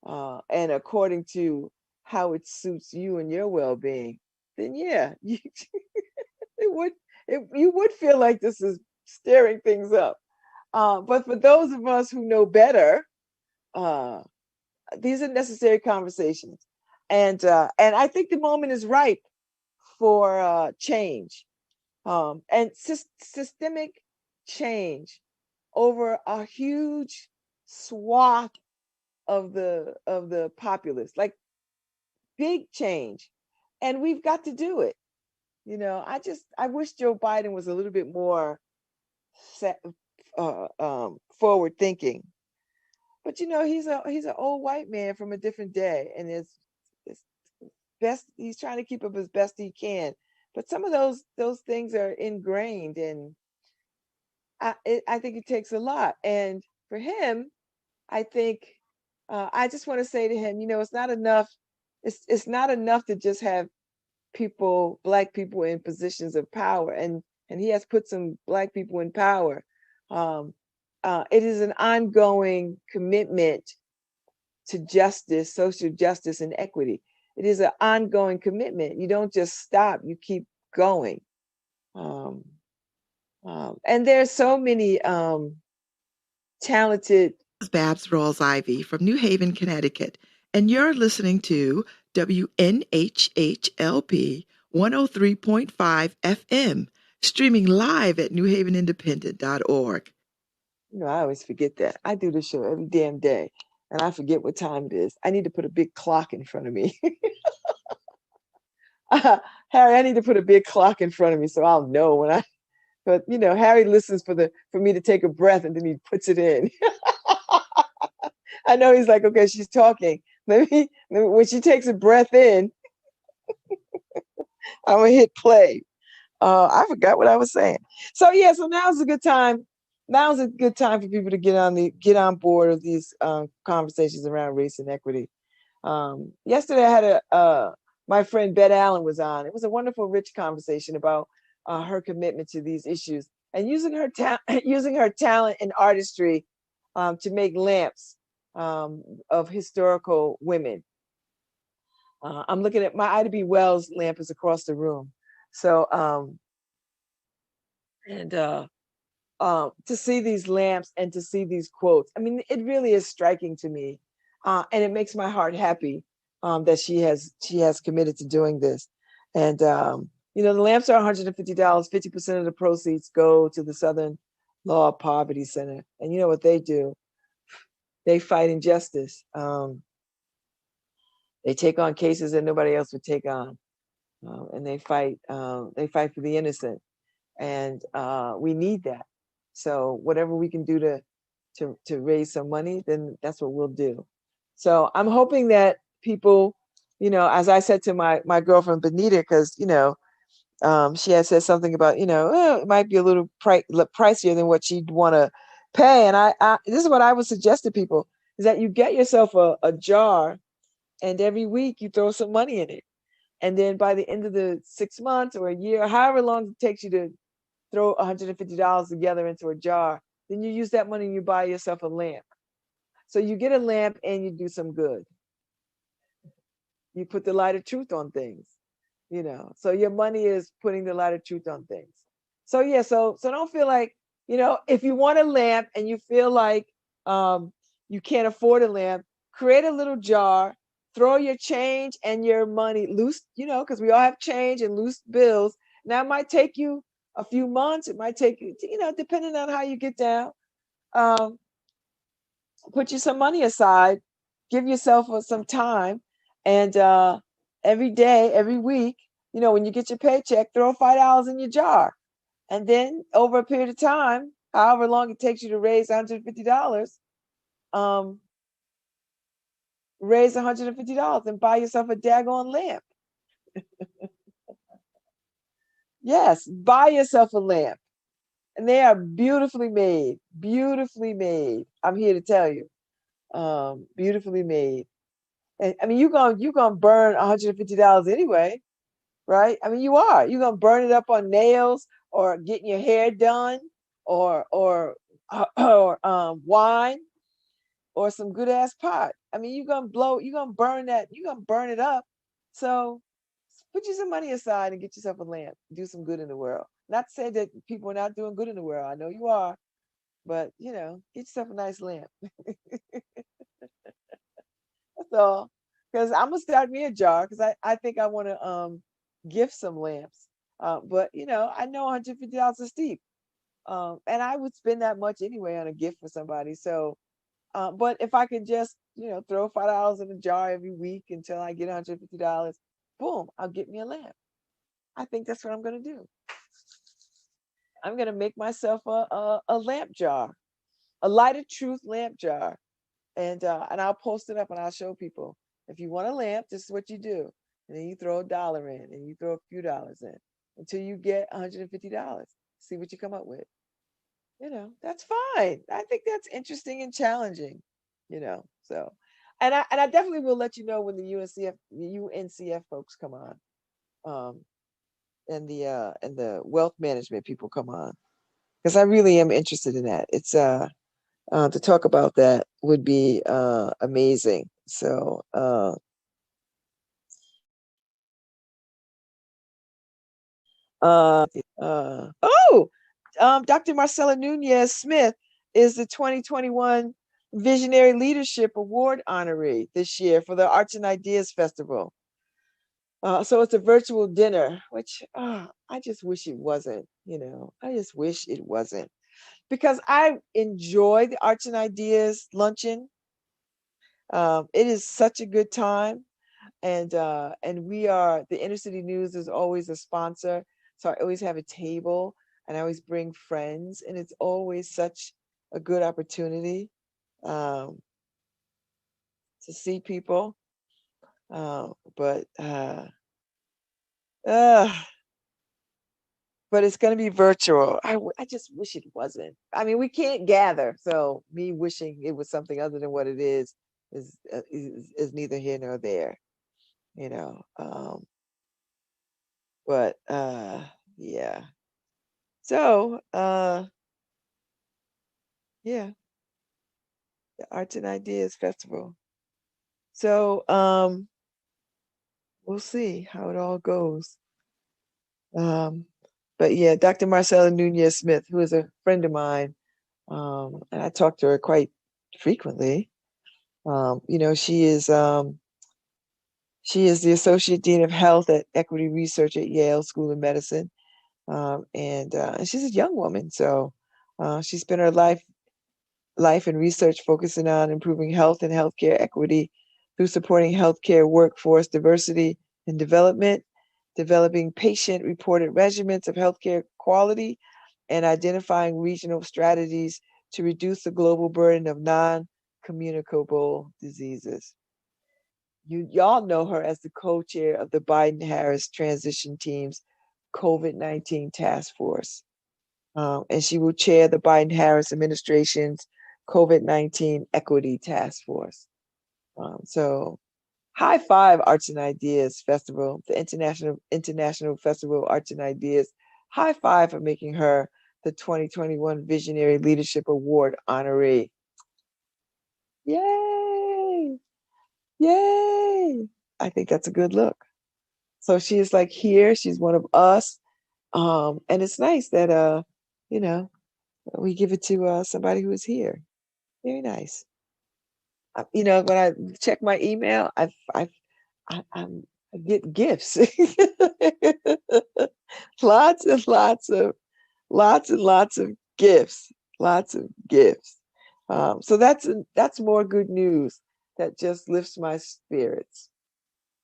and according to how it suits you and your well-being, then yeah, it would you would feel like this is stirring things up. But for those of us who know better, uh, these are necessary conversations, and I think the moment is ripe for change, and systemic change over a huge swath of the populace, like big change, and we've got to do it. I wish Joe Biden was a little bit more set, forward thinking. But he's an old white man from a different day, and it's best he's trying to keep up as best he can. But some of those things are ingrained, and I think it takes a lot. And for him, I think I just want to say to him, it's not enough. It's not enough to just have black people in positions of power, and he has put some black people in power. Um, it is an ongoing commitment to justice, social justice, and equity. It is an ongoing commitment. You don't just stop; you keep going. Um, and there's so many talented. Babz Rawls-Ivy from New Haven, Connecticut, and you're listening to WNHHLP 103.5 FM, streaming live at newhavenindependent.org. I always forget that. I do this show every damn day, and I forget what time it is. I need to put a big clock in front of me. Harry, I need to put a big clock in front of me so I'll know when I. But Harry listens for me to take a breath, and then he puts it in. I know he's like, okay, she's talking. Maybe when she takes a breath in, I'm gonna hit play. I forgot what I was saying. So yeah, so now's a good time. Now's a good time for people to get on board of these conversations around race and equity. Yesterday, I had my friend Bet Allen was on. It was a wonderful, rich conversation about her commitment to these issues and using her using her talent and artistry to make lamps of historical women. I'm looking at my Ida B. Wells lamp is across the room. So and to see these lamps and to see these quotes, I mean, it really is striking to me, and it makes my heart happy that she has committed to doing this. And the lamps are $150. 50% of the proceeds go to the Southern Law Poverty Center. And you know what they do? They fight injustice. They take on cases that nobody else would take on, and they fight. They fight for the innocent, and we need that. So whatever we can do to raise some money, then that's what we'll do. So I'm hoping that people, as I said to my girlfriend Benita, because she had said something about it might be a little pricier than what she'd want to pay, and I this is what I would suggest to people is that you get yourself a jar, and every week you throw some money in it, and then by the end of the 6 months or a year, however long it takes you to throw $150 together into a jar, then you use that money and you buy yourself a lamp. So you get a lamp and you do some good. You put the light of truth on things, so your money is putting the light of truth on things. So yeah, so don't feel like, if you want a lamp and you feel like you can't afford a lamp, create a little jar, throw your change and your money loose, because we all have change and loose bills. Now it might take you a few months. It might take you, depending on how you get down. Put you some money aside, give yourself some time, and every day, every week, when you get your paycheck, throw $5 in your jar, and then over a period of time, however long it takes you to raise $150, raise $150 and buy yourself a daggone lamp. Yes, buy yourself a lamp. And they are beautifully made, beautifully made. I'm here to tell you, beautifully made. And I mean, you're gonna burn $150 anyway, right? I mean, you're gonna burn it up on nails or getting your hair done, or wine, or some good ass pot. I mean, you're gonna burn that, you're gonna burn it up. So put you some money aside and get yourself a lamp. Do some good in the world. Not to say that people are not doing good in the world. I know you are, but get yourself a nice lamp. That's all. Because I'm gonna start me a jar because I think I want to gift some lamps. But I know $150 is steep. And I would spend that much anyway on a gift for somebody. So but if I could just, throw $5 in a jar every week until I get $150, boom, I'll get me a lamp. I think that's what I'm gonna do. I'm gonna make myself a lamp jar, a light of truth lamp jar, and I'll post it up and I'll show people. If you want a lamp, this is what you do, and then you throw $1 in, and you throw a few dollars in until you get $150. See what you come up with. That's fine. I think that's interesting and challenging. So, and I definitely will let you know when the UNCF folks come on, um, and the wealth management people come on, because I really am interested in that. It's to talk about that would be amazing. So, oh, Dr. Marcela Nunez Smith is the 2021 Visionary Leadership Award honoree this year for the Arts and Ideas Festival. So it's a virtual dinner, which I just wish it wasn't. I just wish it wasn't, because I enjoy the Arts and Ideas luncheon. It is such a good time, and we are the Inner City News is always a sponsor, so I always have a table, and I always bring friends, and it's always such a good opportunity um, to see people. But uh, but it's going to be virtual. I just wish it wasn't. I mean, we can't gather, so me wishing it was something other than what it is neither here nor there. You know. But yeah. So yeah, the Arts and Ideas Festival. So we'll see how it all goes. Um, but yeah, Dr. Marcela Nunez Smith, who is a friend of mine, and I talk to her quite frequently. She is the Associate Dean of Health at Equity Research at Yale School of Medicine, and she's a young woman. So she spent her life and research focusing on improving health and healthcare equity through supporting healthcare workforce diversity and development, developing patient-reported measurements of healthcare quality, and identifying regional strategies to reduce the global burden of non-communicable diseases. Y'all know her as the co-chair of the Biden-Harris transition team's COVID-19 task force. And she will chair the Biden-Harris administration's COVID-19 Equity Task Force. So high five Arts and Ideas Festival, the International Festival of Arts and Ideas. High five for making her the 2021 Visionary Leadership Award honoree. Yay! Yay! I think that's a good look. So she is like here, she's one of us. And it's nice that we give it to somebody who is here. Very nice. When I check my email, I get gifts, lots and lots of gifts, lots of gifts. So that's more good news that just lifts my spirits.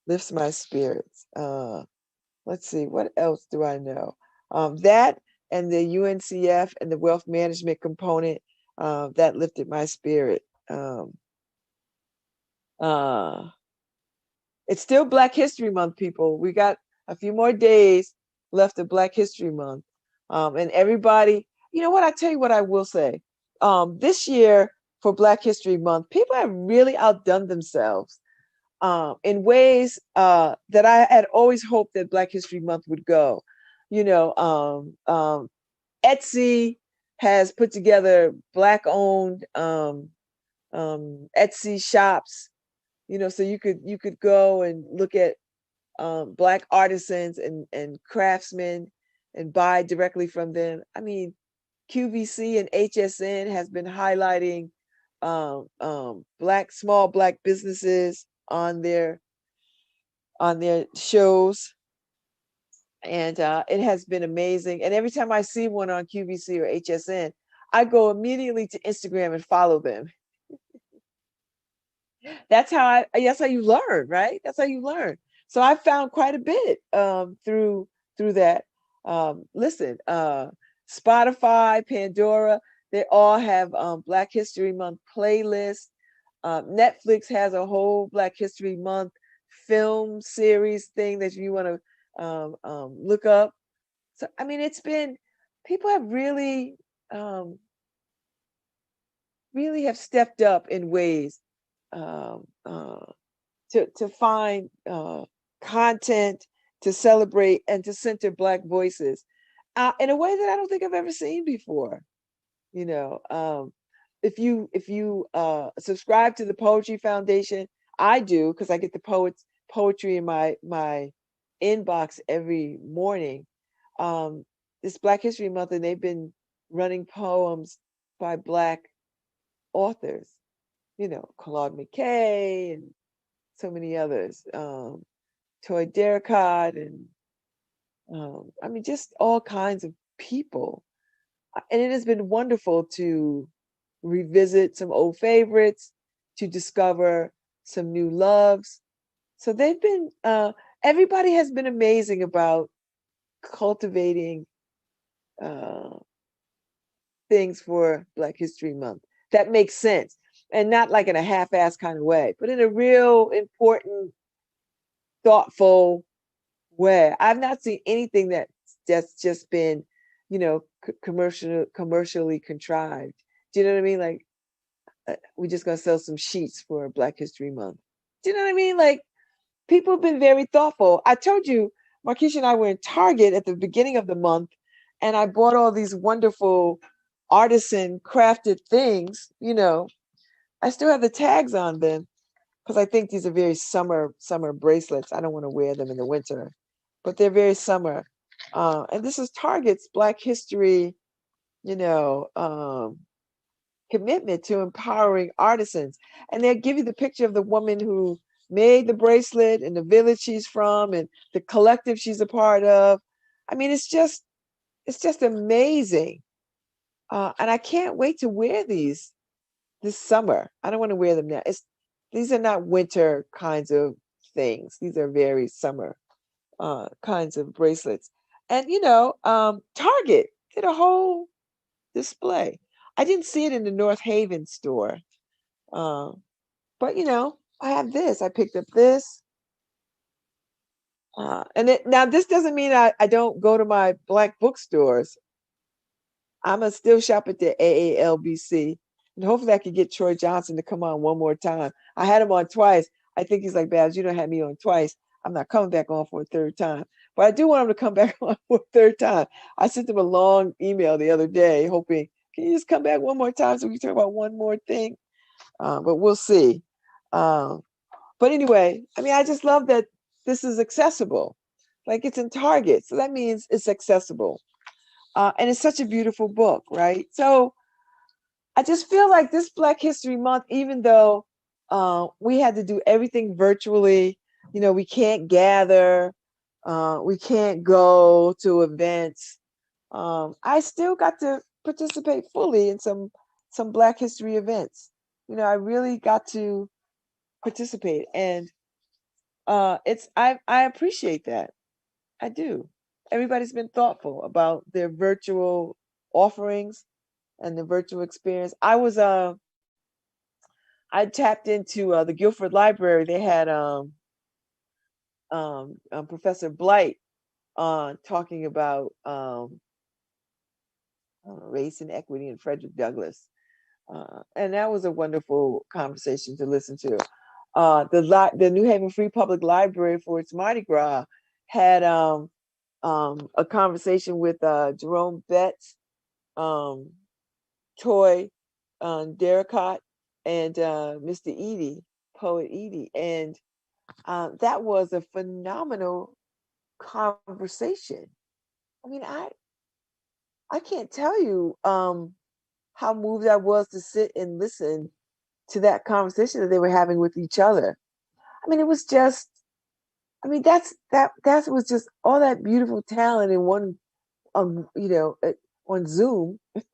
Lifts my spirits. Let's see, what else do I know? That and the UNCF and the wealth management component that lifted my spirit. It's still Black History Month, people. We got a few more days left of Black History Month. And everybody, you know what? I tell you what I will say. This year for Black History Month, people have really outdone themselves in ways that I had always hoped that Black History Month would go. Etsy has put together Black-owned Etsy shops. So you could go and look at Black artisans and craftsmen and buy directly from them. I mean, QVC and HSN has been highlighting small black businesses on their shows, and it has been amazing. And every time I see one on QVC or HSN, I go immediately to Instagram and follow them. That's how you learn, right? That's how you learn. So I found quite a bit through that. Listen, Spotify, Pandora, they all have Black History Month playlists. Netflix has a whole Black History Month film series thing that you want to look up. So I mean, it's been people have um, really have stepped up in ways um, to find content to celebrate and to center Black voices in a way that I don't think I've ever seen before. You know, if you subscribe to the Poetry Foundation, I do because I get the poetry in my inbox every morning. Um, this Black History Month, and they've been running poems by Black authors. You know, Claude McKay and so many others. Toy Derricott and I mean, just all kinds of people. And it has been wonderful to revisit some old favorites, to discover some new loves. So they've been, everybody has been amazing about cultivating uh, things for Black History Month that makes sense. And not like in a half-ass kind of way, but in a real important, thoughtful way. I've not seen anything that's just been, you know, commercially contrived. Do you know what I mean? Like we're just gonna sell some sheets for Black History Month. Do you know what I mean? Like people have been very thoughtful. I told you, Marquisha and I were in Target at the beginning of the month, and I bought all these wonderful artisan crafted things. You know, I still have the tags on them because I think these are very summer bracelets. I don't want to wear them in the winter, but they're very summer. And this is Target's Black History, you know, commitment to empowering artisans. And they'll give you the picture of the woman who made the bracelet and the village she's from and the collective she's a part of. I mean, it's just amazing. And I can't wait to wear these this summer. I don't want to wear them now. These are not winter kinds of things. These are very summer kinds of bracelets. And you know, Target did a whole display. I didn't see it in the North Haven store, uh, but you know, I have this. I picked up this, now this doesn't mean I don't go to my Black bookstores. I'm gonna still shop at the AALBC, and hopefully I can get Troy Johnson to come on one more time. I had him on twice. I think he's like, Babz, you don't have me on twice. I'm not coming back on for a third time. But I do want him to come back on for a third time. I sent him a long email the other day, hoping, can you just come back one more time so we can talk about one more thing? But we'll see. Um, but anyway, I mean, I just love that this is accessible. Like it's in Target, so that means it's accessible. And it's such a beautiful book, right? So I just feel like this Black History Month, even though we had to do everything virtually, you know, we can't gather, we can't go to events. I still got to participate fully in some Black History events. You know, I really got to participate, and I appreciate that. I do. Everybody's been thoughtful about their virtual offerings and the virtual experience. I tapped into the Guilford Library. They had Professor Blight talking about race and equity in Frederick Douglass, and that was a wonderful conversation to listen to. The New Haven Free Public Library for its Mardi Gras had a conversation with Jerome Betts, um, Toy Derricott, and Mr. Edie, poet Edie, and that was a phenomenal conversation. I mean, I can't tell you how moved I was to sit and listen to that conversation that they were having with each other. I mean, it was just, I mean, that was just all that beautiful talent in one, on Zoom. It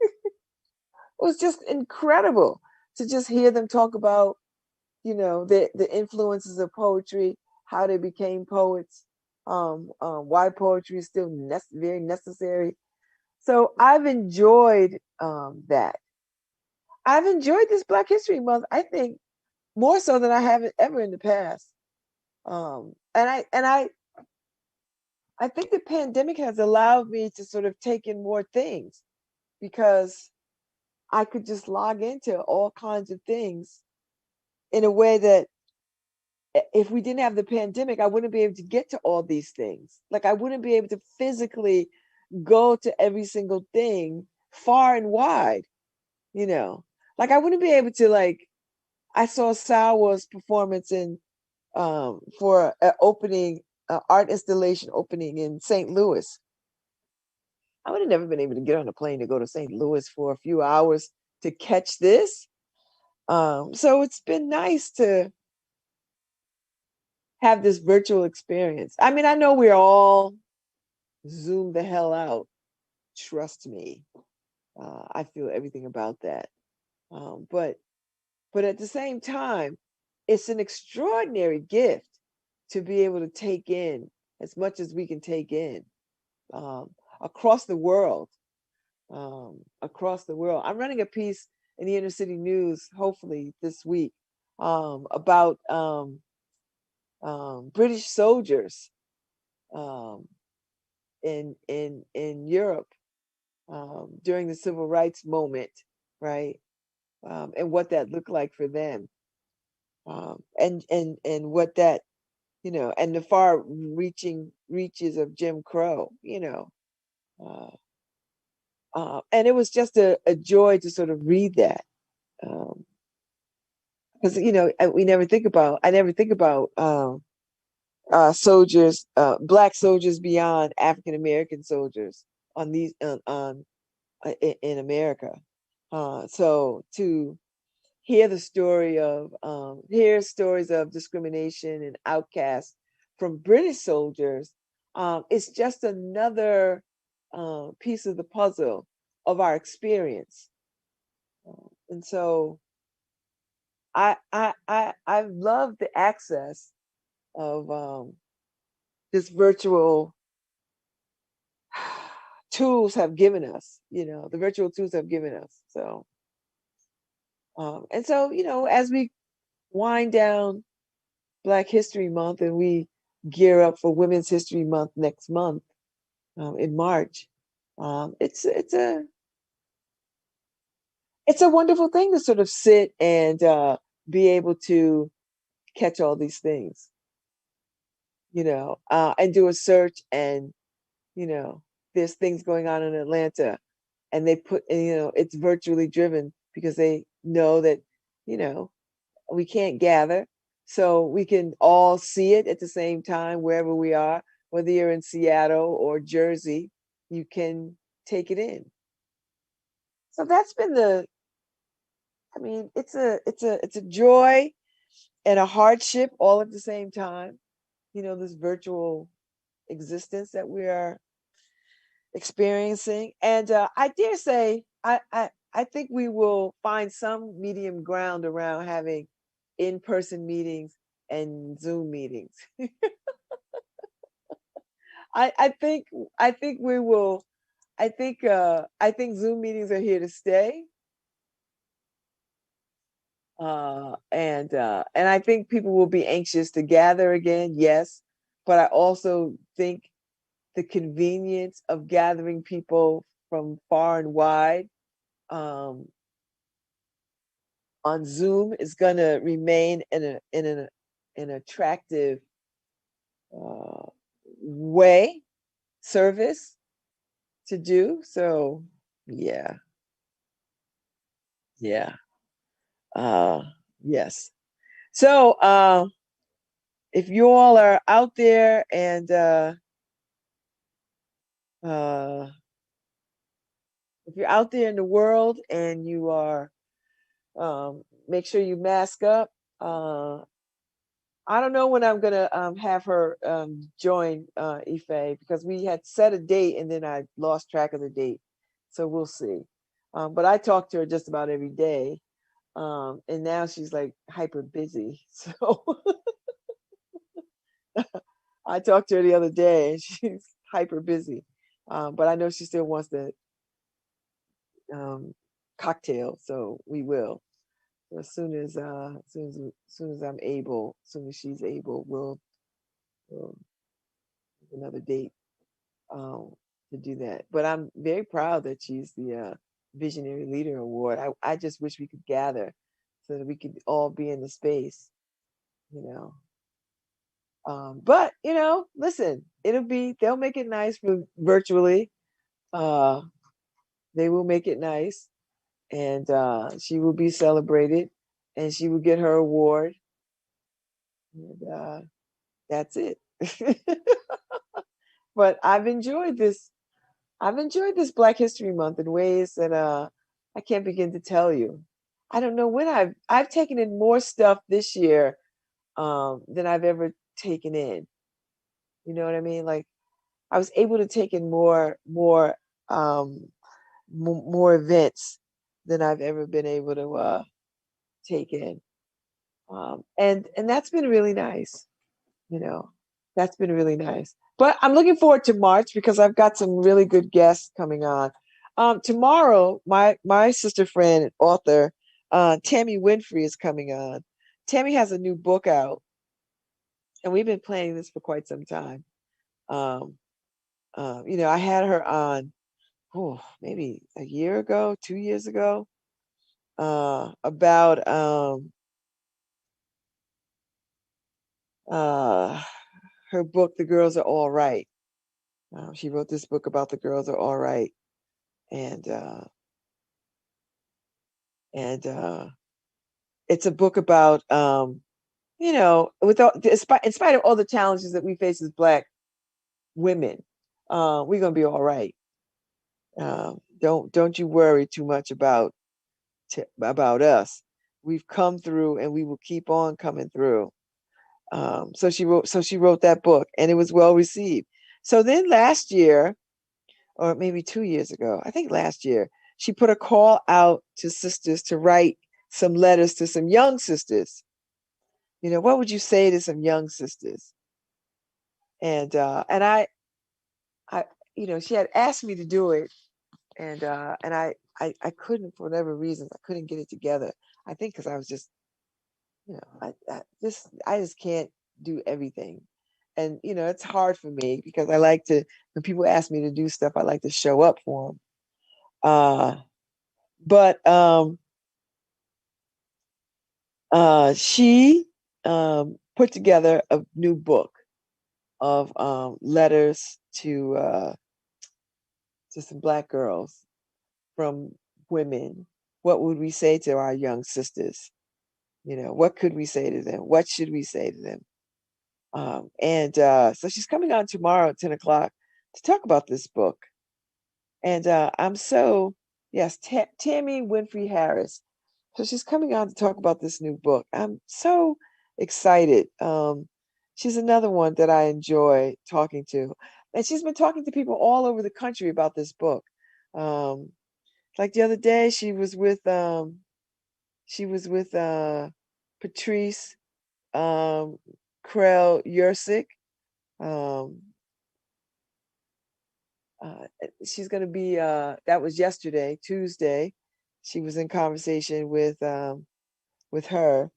was just incredible to just hear them talk about, the influences of poetry, how they became poets, why poetry is still very necessary. So I've enjoyed that. I've enjoyed this Black History Month. I think more so than I haven't ever in the past. And I think the pandemic has allowed me to sort of take in more things because I could just log into all kinds of things in a way that if we didn't have the pandemic, I wouldn't be able to get to all these things. Like I wouldn't be able to physically go to every single thing far and wide, you know. Like I wouldn't be able to I saw Salwa's performance in for an opening art installation opening in St. Louis. I would have never been able to get on a plane to go to St. Louis for a few hours to catch this. So it's been nice to have this virtual experience. I mean, I know we're all zoomed the hell out. Trust me. I feel everything about that. But at the same time, it's an extraordinary gift to be able to take in as much as we can take in um, across the world. Across the world. I'm running a piece in the Inner City News, hopefully this week, about British soldiers um, in Europe during the civil rights moment, right? And what that looked like for them, and what that and the far reaching reaches of Jim Crow, uh, and it was just a joy to sort of read that. Because we never think about I never think about soldiers, black soldiers beyond African American soldiers on these in America. So to hear stories of discrimination and outcasts from British soldiers, it's just another piece of the puzzle of our experience. And so I love the access of this virtual tools have given us, the virtual tools have given us. So, and so, as we wind down Black History Month and we gear up for Women's History Month next month in March, it's a wonderful thing to sort of sit and be able to catch all these things, and do a search and there's things going on in Atlanta and they put, it's virtually driven because they know that, we can't gather. So we can all see it at the same time, wherever we are, whether you're in Seattle or Jersey, you can take it in. So that's been it's a joy and a hardship all at the same time, this virtual existence that we are experiencing. And I dare say, I think we will find some medium ground around having in-person meetings and Zoom meetings. I think we will. I think Zoom meetings are here to stay. And I think people will be anxious to gather again. Yes, but I also think the convenience of gathering people from far and wide on Zoom is going to remain in an attractive uh, way service to do. So yeah, yeah, uh, yes. So if you all are out there and Uh, if you're out there in the world and you are, make sure you mask up. I don't know when I'm gonna have her join Ife, because we had set a date and then I lost track of the date, so we'll see. But I talk to her just about every day, and now she's like hyper busy. So I talked to her the other day and she's hyper busy, but I know she still wants the cocktail, so we will. So as soon as I'm able, as soon as she's able, we'll have another date um, to do that. But I'm very proud that she's the Visionary Leader Award. I just wish we could gather so that we could all be in the space, you know. But listen, they'll make it nice for virtually. Uh, they will make it nice, and she will be celebrated, and she will get her award, and that's it. But I've enjoyed this Black History Month in ways that I can't begin to tell you. I don't know when I've taken in more stuff this year than I've ever taken in. You know what I mean? Like, I was able to take in um, more events than I've ever been able to take in, and that's been really nice. You know, that's been really nice. But I'm looking forward to March because I've got some really good guests coming on. Tomorrow, my sister friend and author, Tammy Winfrey, is coming on. Tammy has a new book out, and we've been planning this for quite some time. Um, I had her on, maybe a year ago, 2 years ago, about uh, her book, The Girls Are All Right. She wrote this book about the girls are all right, and it's a book about in spite of all the challenges that we face as Black women, we're gonna be all right. Don't you worry too much about us. We've come through, and we will keep on coming through. So she wrote that book, and it was well received. So then last year, or maybe 2 years ago, I think last year, she put a call out to sisters to write some letters to some young sisters. What would you say to some young sisters? And I, she had asked me to do it, and I couldn't, for whatever reasons, I couldn't get it together. I think because I was just, I just can't do everything. And it's hard for me because I like to, when people ask me to do stuff, I like to show up for them. But she put together a new book of letters to some Black girls from women. What would we say to our young sisters? What could we say to them? What should we say to them? And so she's coming on tomorrow at 10 o'clock to talk about this book. And yes, Tammy Winfrey Harris. So she's coming on to talk about this new book. I'm so excited. She's another one that I enjoy talking to. And she's been talking to people all over the country about this book. Like the other day, she was with Patrice Krell Yersick. Um, she's going to be, that was yesterday, Tuesday. She was in conversation with her.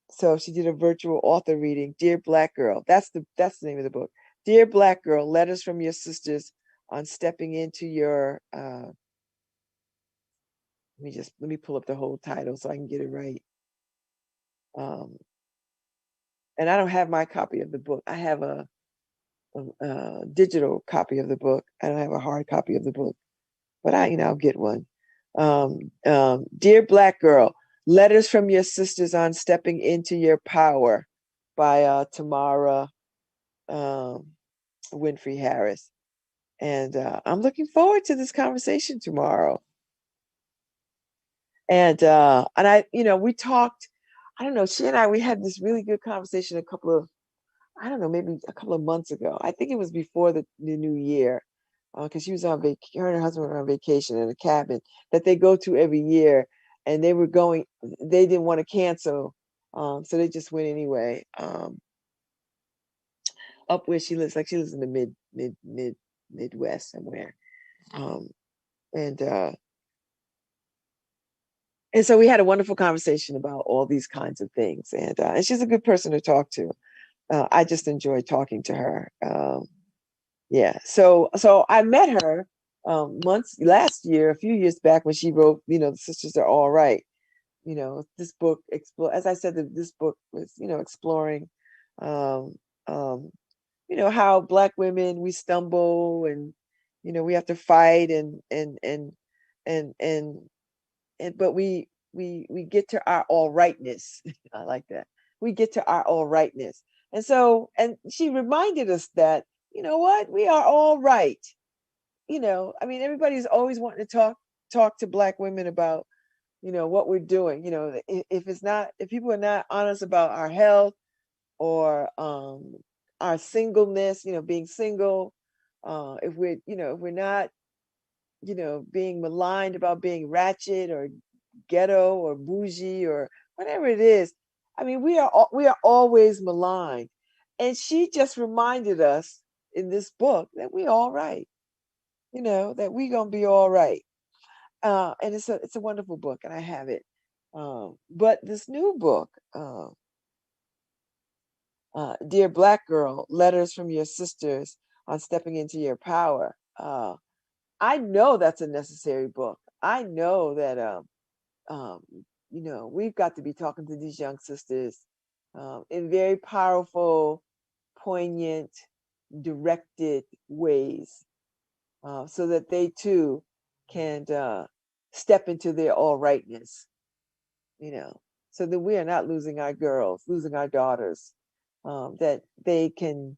So she did a virtual author reading, Dear Black Girl. That's the name of the book. Dear Black Girl, letters from your sisters on stepping into your let me pull up the whole title so I can get it right. And I don't have my copy of the book. I have a digital copy of the book. I don't have a hard copy of the book, but I'll get one. Dear Black Girl, letters from your sisters on stepping into your power by Tamara Winfrey Harris. And I'm looking forward to this conversation tomorrow. And I, we talked. I don't know. She and I, we had this really good conversation I don't know, maybe a couple of months ago. I think it was before the new year, because she was on vacation. Her and her husband were on vacation in a cabin that they go to every year, and they were going. They didn't want to cancel, so they just went anyway. Up where she lives, like she lives in the Midwest somewhere, um, and so we had a wonderful conversation about all these kinds of things, and she's a good person to talk to. I just enjoy talking to her. Yeah. So I met her months last year, a few years back when she wrote, The Sisters Are All Right. This book as I said, this book was, exploring um um how Black women, we stumble, and we have to fight, and and but we get to our all rightness. I like that. We get to our all rightness. And she reminded us that, you know what, we are all right. I mean, everybody's always wanting to talk to Black women about, what we're doing. If people are not honest about our health, or our singleness, being single, if we're not, being maligned about being ratchet or ghetto or bougie or whatever it is. I mean, we are always maligned. And she just reminded us in this book that we all right, that we gonna be all right. And it's a wonderful book, and I have it. But this new book, Dear Black Girl, Letters from Your Sisters on Stepping into Your Power. I know that's a necessary book. I know that um, we've got to be talking to these young sisters in very powerful, poignant, directed ways, so that they too can step into their all rightness, so that we are not losing our girls, losing our daughters, that they can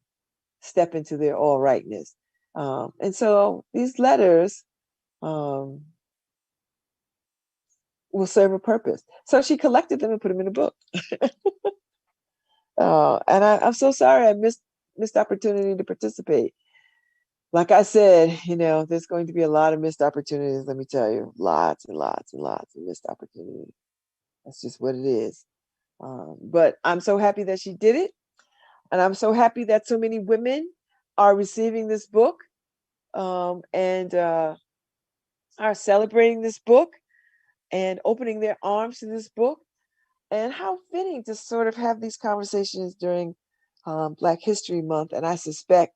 step into their all rightness. And so these letters will serve a purpose. So she collected them and put them in a book. And I'm so sorry I missed opportunity to participate. Like I said, there's going to be a lot of missed opportunities. Let me tell you, lots and lots and lots of missed opportunities. That's just what it is. But I'm so happy that she did it. And I'm so happy that so many women are receiving this book, and are celebrating this book and opening their arms to this book. And how fitting to sort of have these conversations during Black History Month. And I suspect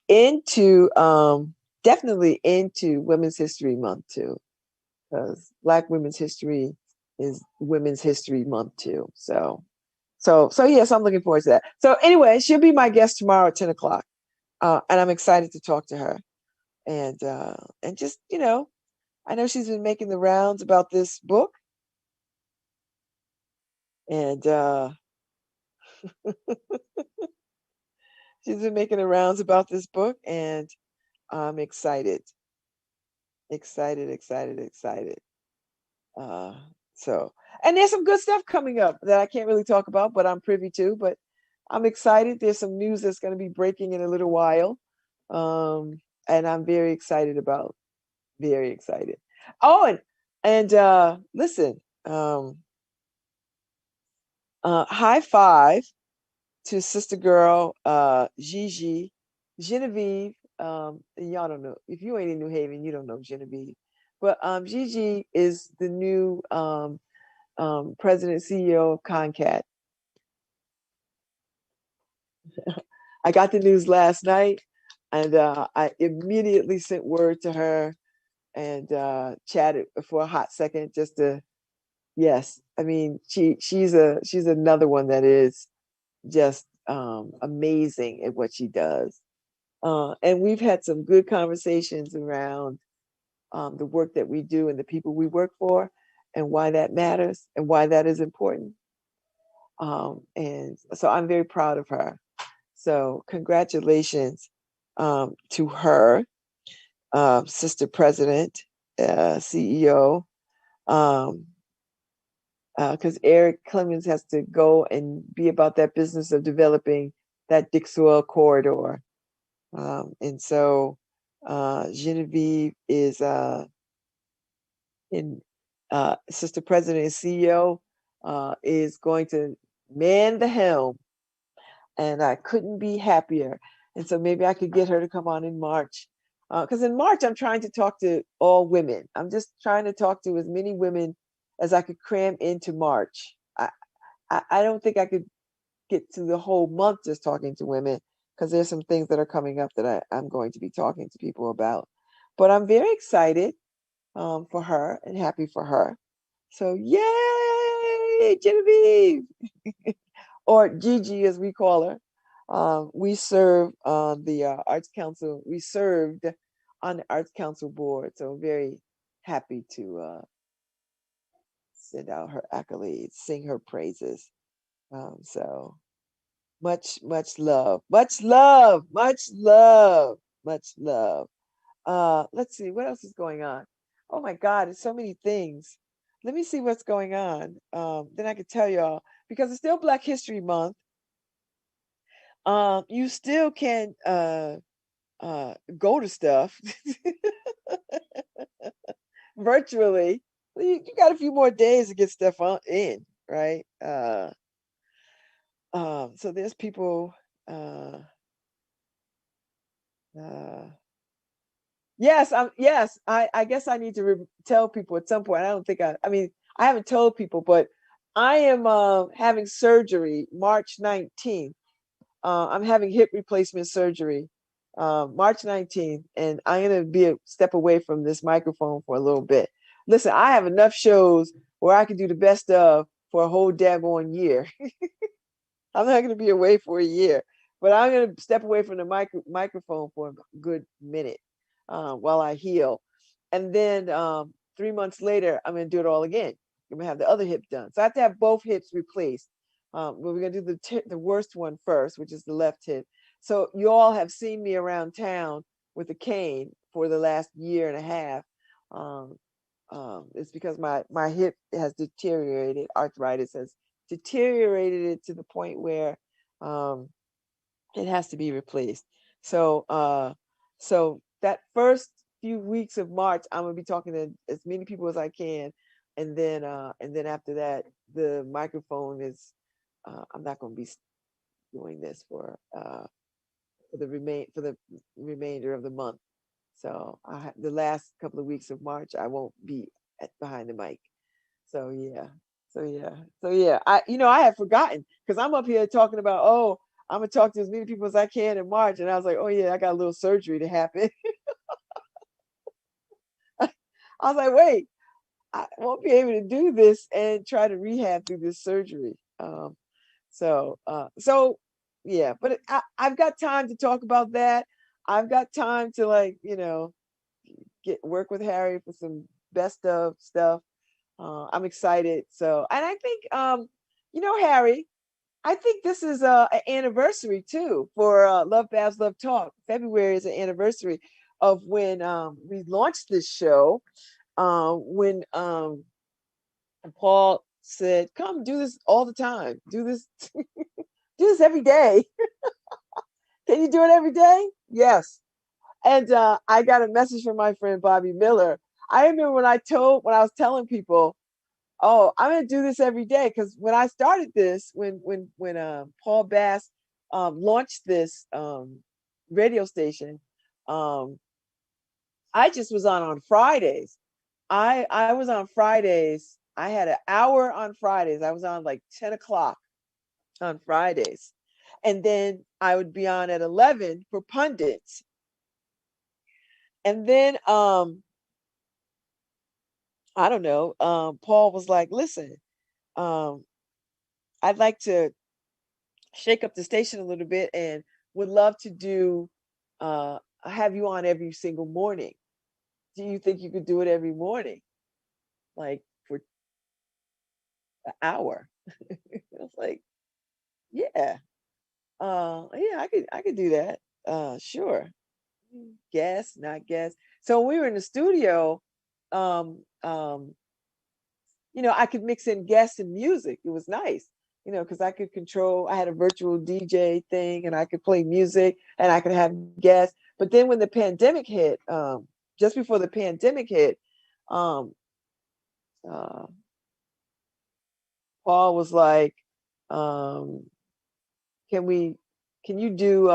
definitely into Women's History Month too, because Black women's history is Women's History Month too. So yes, I'm looking forward to that. So anyway, she'll be my guest tomorrow at 10 o'clock. And I'm excited to talk to her. And just, I know she's been making the rounds about this book. And she's been making the rounds about this book. And I'm excited. Excited. Uh, and there's some good stuff coming up that I can't really talk about, but I'm privy to. But I'm excited. There's some news that's going to be breaking in a little while. And I'm very excited about. Very excited. Oh, and listen, high five to sister girl Gigi, Genevieve. Y'all don't know. If you ain't in New Haven, you don't know Genevieve. But Gigi is the new president CEO of Concat. I got the news last night, and I immediately sent word to her and chatted for a hot second just to. Yes, I mean she's another one that is just amazing at what she does. And we've had some good conversations around the work that we do and the people we work for, and why that matters and why that is important. And so I'm very proud of her. So congratulations to her. sister president, CEO, because Eric Clemens has to go and be about that business of developing that Dick Soil corridor. And so Genevieve is in sister president and CEO is going to man the helm, and I couldn't be happier. And so maybe I could get her to come on in March. Because in March, I'm trying to talk to all women. I'm just trying to talk to as many women as I could cram into March. I don't think I could get to the whole month just talking to women, because there's some things that are coming up that I'm going to be talking to people about. But I'm very excited for her and happy for her. So yay, Genevieve, or Gigi as we call her. We serve on the Arts Council. We served on the Arts Council board, so I'm very happy to send out her accolades, sing her praises. So much, much love, much love, much love, much love. Let's see what else is going on. Oh my God, it's so many things. Let me see what's going on. Then I can tell y'all, because it's still Black History Month. You still can go to stuff virtually. You got a few more days to get stuff in, right? So there's people. Yes, yes. I guess I need to tell people at some point. I don't think I mean, I haven't told people, but I am having surgery March 19th. I'm having hip replacement surgery March 19th, and I'm going to be a step away from this microphone for a little bit. Listen, I have enough shows where I can do the best of for a whole daggone year. I'm not going to be away for a year, but I'm going to step away from the microphone for a good minute while I heal. And then 3 months later, I'm going to do it all again. I'm going to have the other hip done. So I have to have both hips replaced. But we're going to do the worst one first, which is the left hip. So you all have seen me around town with a cane for the last year and a half. It's because my hip has deteriorated. Arthritis has deteriorated it to the point where it has to be replaced. So so that first few weeks of March, I'm gonna be talking to as many people as I can, and then after that, the microphone is. I'm not gonna be doing this for the remainder of the month. So the last couple of weeks of March, I won't be behind the mic. So yeah, so yeah. I had forgotten, because I'm up here talking about, oh, I'm gonna talk to as many people as I can in March, and I was like, oh yeah, I got a little surgery to happen. I was like, wait, I won't be able to do this and try to rehab through this surgery. So yeah, but I've got time to talk about that. I've got time to, like, work with Harry for some best of stuff. I'm excited. So, and I think, Harry, I think this is an anniversary too for LoveBabz, LoveTalk. February is an anniversary of when we launched this show. When Paul said, "Come do this all the time. Do this, do this every day. Can you do it every day?" Yes. And I got a message from my friend Bobby Miller. I remember when I was telling people, oh, I'm gonna do this every day, because when I started this, when Paul Bass launched this radio station, I just was on Fridays. I was on Fridays. I had an hour on Fridays. I was on like 10 o'clock on Fridays, and then I would be on at 11 for pundits, and then I don't know. Paul was like, "Listen, um, I'd like to shake up the station a little bit, and would love to do have you on every single morning. Do you think you could do it every morning, like for an hour?" I was like, "Yeah, yeah, I could do that. Sure. Guess, not guess." So when we were in the studio, um, um, I could mix in guests and music. It was nice, because I could control. I had a virtual DJ thing, and I could play music, and I could have guests. But then when the pandemic hit, just before the pandemic hit, um, uh, Paul was like, um, "Can we? Can you do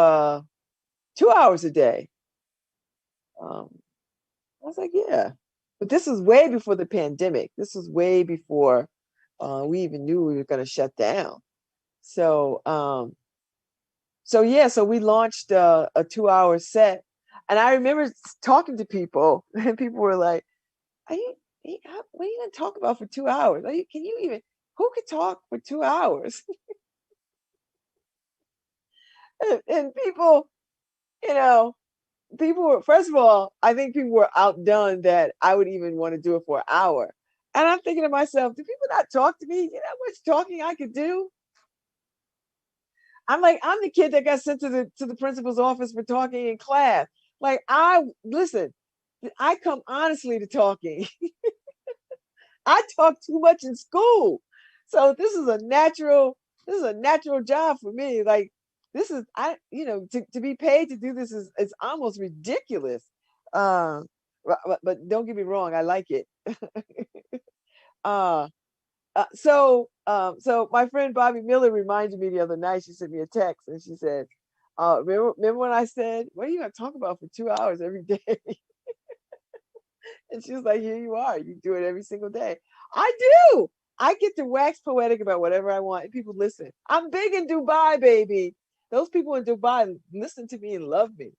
2 hours a day?" Um, I was like, "Yeah," but this was way before the pandemic. This was way before we even knew we were going to shut down. So, yeah, so we launched a 2 hour set, and I remember talking to people, and people were like, "Are you? What are you going to talk about for 2 hours? Can you even? Who could talk for 2 hours?" And people, you know, people were, first of all, I think people were outdone that I would even want to do it for an hour. And I'm thinking to myself, do people not talk to me? You know how much talking I could do? I'm like, I'm the kid that got sent to the principal's office for talking in class. Like, listen, I come honestly to talking. I talk too much in school. So this is a natural job for me. Like, this is to be paid to do this is almost ridiculous. Uh but don't get me wrong, I like it. uh so my friend Bobby Miller reminded me the other night. She sent me a text and she said, remember when I said, what are you gonna talk about for 2 hours every day? And she was like, here you are. You do it every single day. I do. I get to wax poetic about whatever I want, and people listen. I'm big in Dubai, baby. Those people in Dubai listen to me and love me.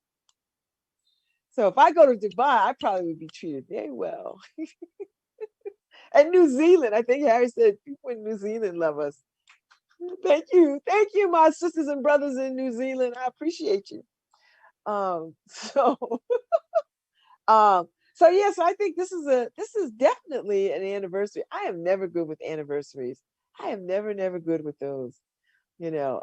So if I go to Dubai, I probably would be treated very well. And New Zealand, I think Harry said people in New Zealand love us. Thank you. Thank you, my sisters and brothers in New Zealand. I appreciate you. So Um, so yes, I think this is definitely an anniversary. I am never good with anniversaries. I am never good with those, you know.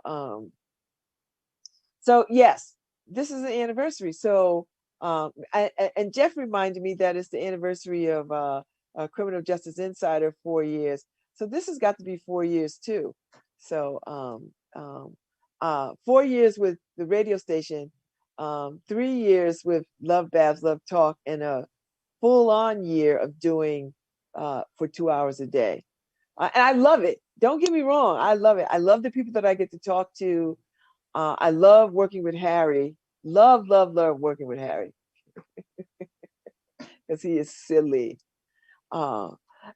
So yes, this is an anniversary. So and Jeff reminded me that it's the anniversary of Criminal Justice Insider 4 years. So this has got to be 4 years too. So 4 years with the radio station, 3 years with LoveBabz, LoveTalk, and a full-on year of doing for 2 hours a day. And I love it. Don't get me wrong. I love it. I love the people that I get to talk to. I love working with Harry. Love, love, love working with Harry because he is silly. Uh,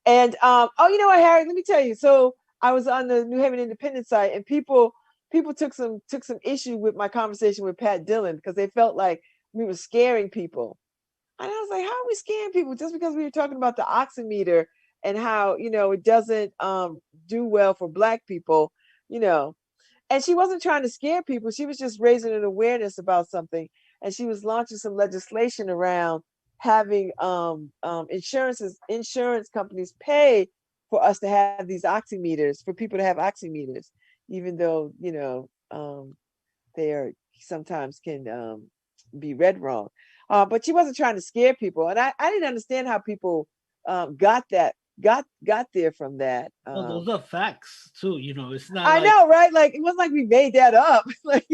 and oh, you know what, Harry? Let me tell you. So I was on the New Haven Independent site, and people took some issue with my conversation with Pat Dillon because they felt like we were scaring people. And I was like, how are we scaring people just because we were talking about the oximeter and how, it doesn't do well for Black people, you know. And she wasn't trying to scare people. She was just raising an awareness about something. And she was launching some legislation around having insurance companies pay for us to have these oximeters, for people to have oximeters, even though, they are sometimes can be read wrong. But she wasn't trying to scare people. And I didn't understand how people got there from that. Well, those are facts too. It's not I like know, right? Like, it wasn't like we made that up. Like,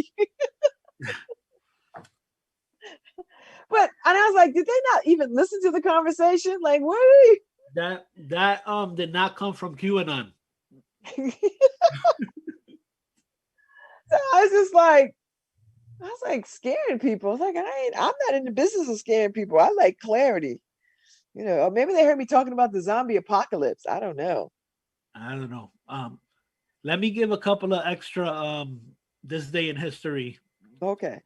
and I was like, did they not even listen to the conversation? Like, what are we? that did not come from QAnon. So I was like scaring people. I was like, I'm not in the business of scaring people. I like clarity. Or maybe they heard me talking about the zombie apocalypse. I don't know. Let me give a couple of extra this day in history. Okay.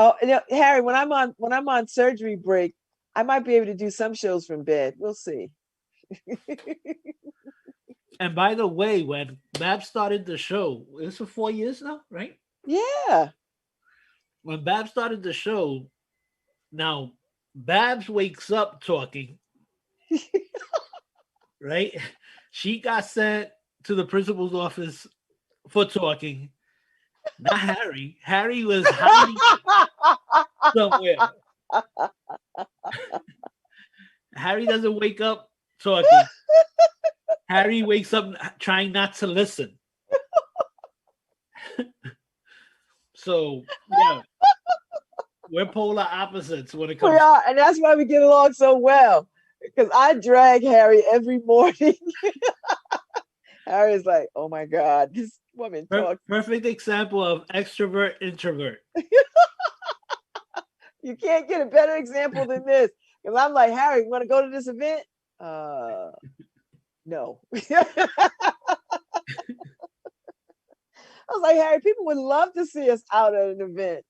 Oh, Harry, when I'm on surgery break, I might be able to do some shows from bed. We'll see. And by the way, when Babz started the show, it's for 4 years now, right? Yeah. When Babz started the show, now Babz wakes up talking, right? She got sent to the principal's office for talking. Not Harry. Harry was hiding somewhere. Harry doesn't wake up talking. Harry wakes up trying not to listen. So yeah, we're polar opposites when it We comes. are, and that's why we get along so well. Because I drag Harry every morning. Harry's like, "Oh my God, this woman talks." Perfect example of extrovert introvert. You can't get a better example than this. Because I'm like, Harry, you want to go to this event? No. I was like, Harry, people would love to see us out at an event.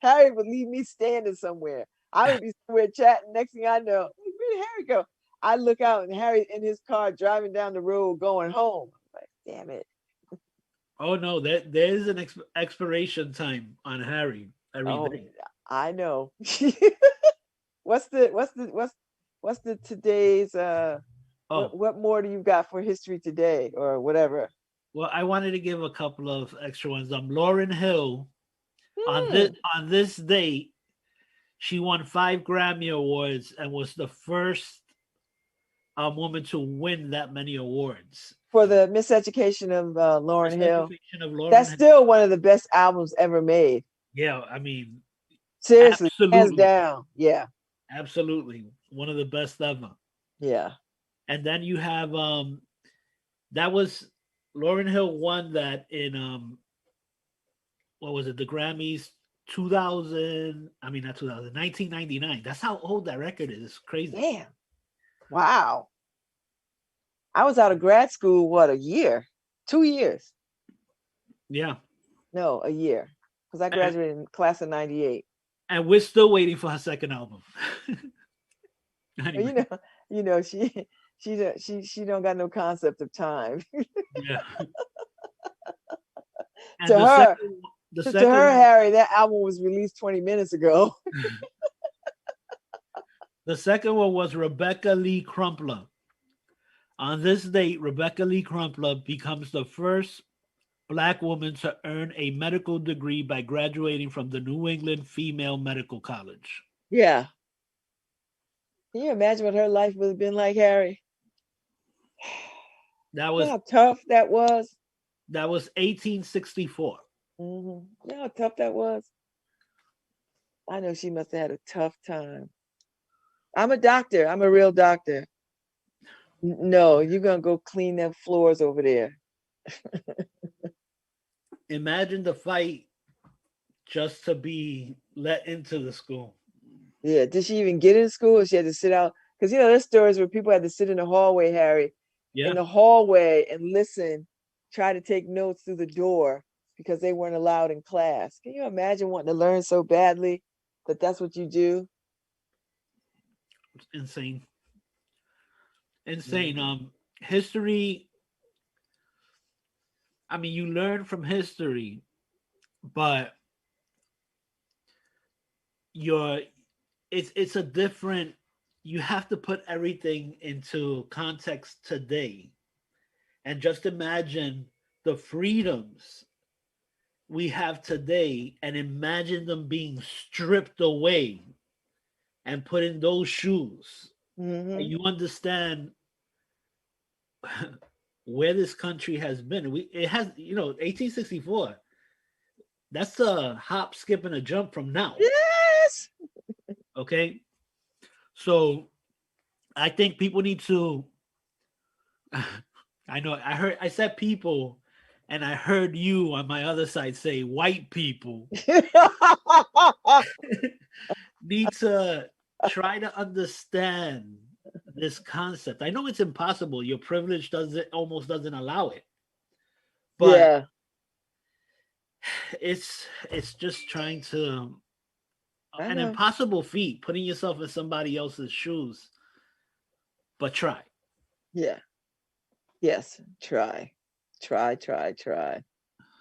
Harry would leave me standing somewhere. I would be somewhere chatting. Next thing I know, where did Harry go? I look out and Harry in his car driving down the road going home. I'm like, damn it. Oh no, there is an expiration time on Harry every Oh, day. I know. what's the today's Oh, what more do you got for history today or whatever? well, I wanted to give a couple of extra ones. Lauryn Hill Hmm. on this date, she won 5 Grammy awards and was the first woman to win that many awards. For the Miseducation of Lauryn Hill. Miseducation of Lauryn That's Hill. still one of the best albums ever made. Yeah, I mean, Seriously, hands absolutely, down. Yeah. absolutely, one of the best ever. Yeah. And then you have that was Lauryn Hill won that in what was it, the Grammys 2000, I mean not 2000, 1999. That's how old that record is. It's crazy. Damn. Wow. I was out of grad school, what, a year? 2 years? Yeah. No, a year. Because I graduated in class of 98. And we're still waiting for her second album. Anyway. She don't got no concept of time. Yeah. To her, Harry, that album was released 20 minutes ago. The second one was Rebecca Lee Crumpler. On this date, Rebecca Lee Crumpler becomes the first Black woman to earn a medical degree by graduating from the New England Female Medical College. Yeah. Can you imagine what her life would have been like, Harry? That was, you know how tough that was? That was 1864. Mm-hmm. You know how tough that was? I know she must have had a tough time. I'm a doctor. I'm a real doctor. No, you're going to go clean them floors over there. Imagine the fight just to be let into the school. Yeah. Did she even get in school or she had to sit out? Because, there's stories where people had to sit in the hallway, Harry, in the hallway and listen, try to take notes through the door because they weren't allowed in class. Can you imagine wanting to learn so badly that that's what you do? It's insane. History, I mean, you learn from history, but it's a different, you have to put everything into context today. And just imagine the freedoms we have today and imagine them being stripped away and put in those shoes. Mm-hmm. And you understand where this country has been. It has, 1864. That's a hop, skip, and a jump from now. Yes. Okay. So I think people need to. I said people, and I heard you on my other side say white people need to try to understand this concept. I know it's impossible. Your privilege almost doesn't allow it. But it's just trying to an impossible feat, putting yourself in somebody else's shoes. But try. Yeah. Yes, try. So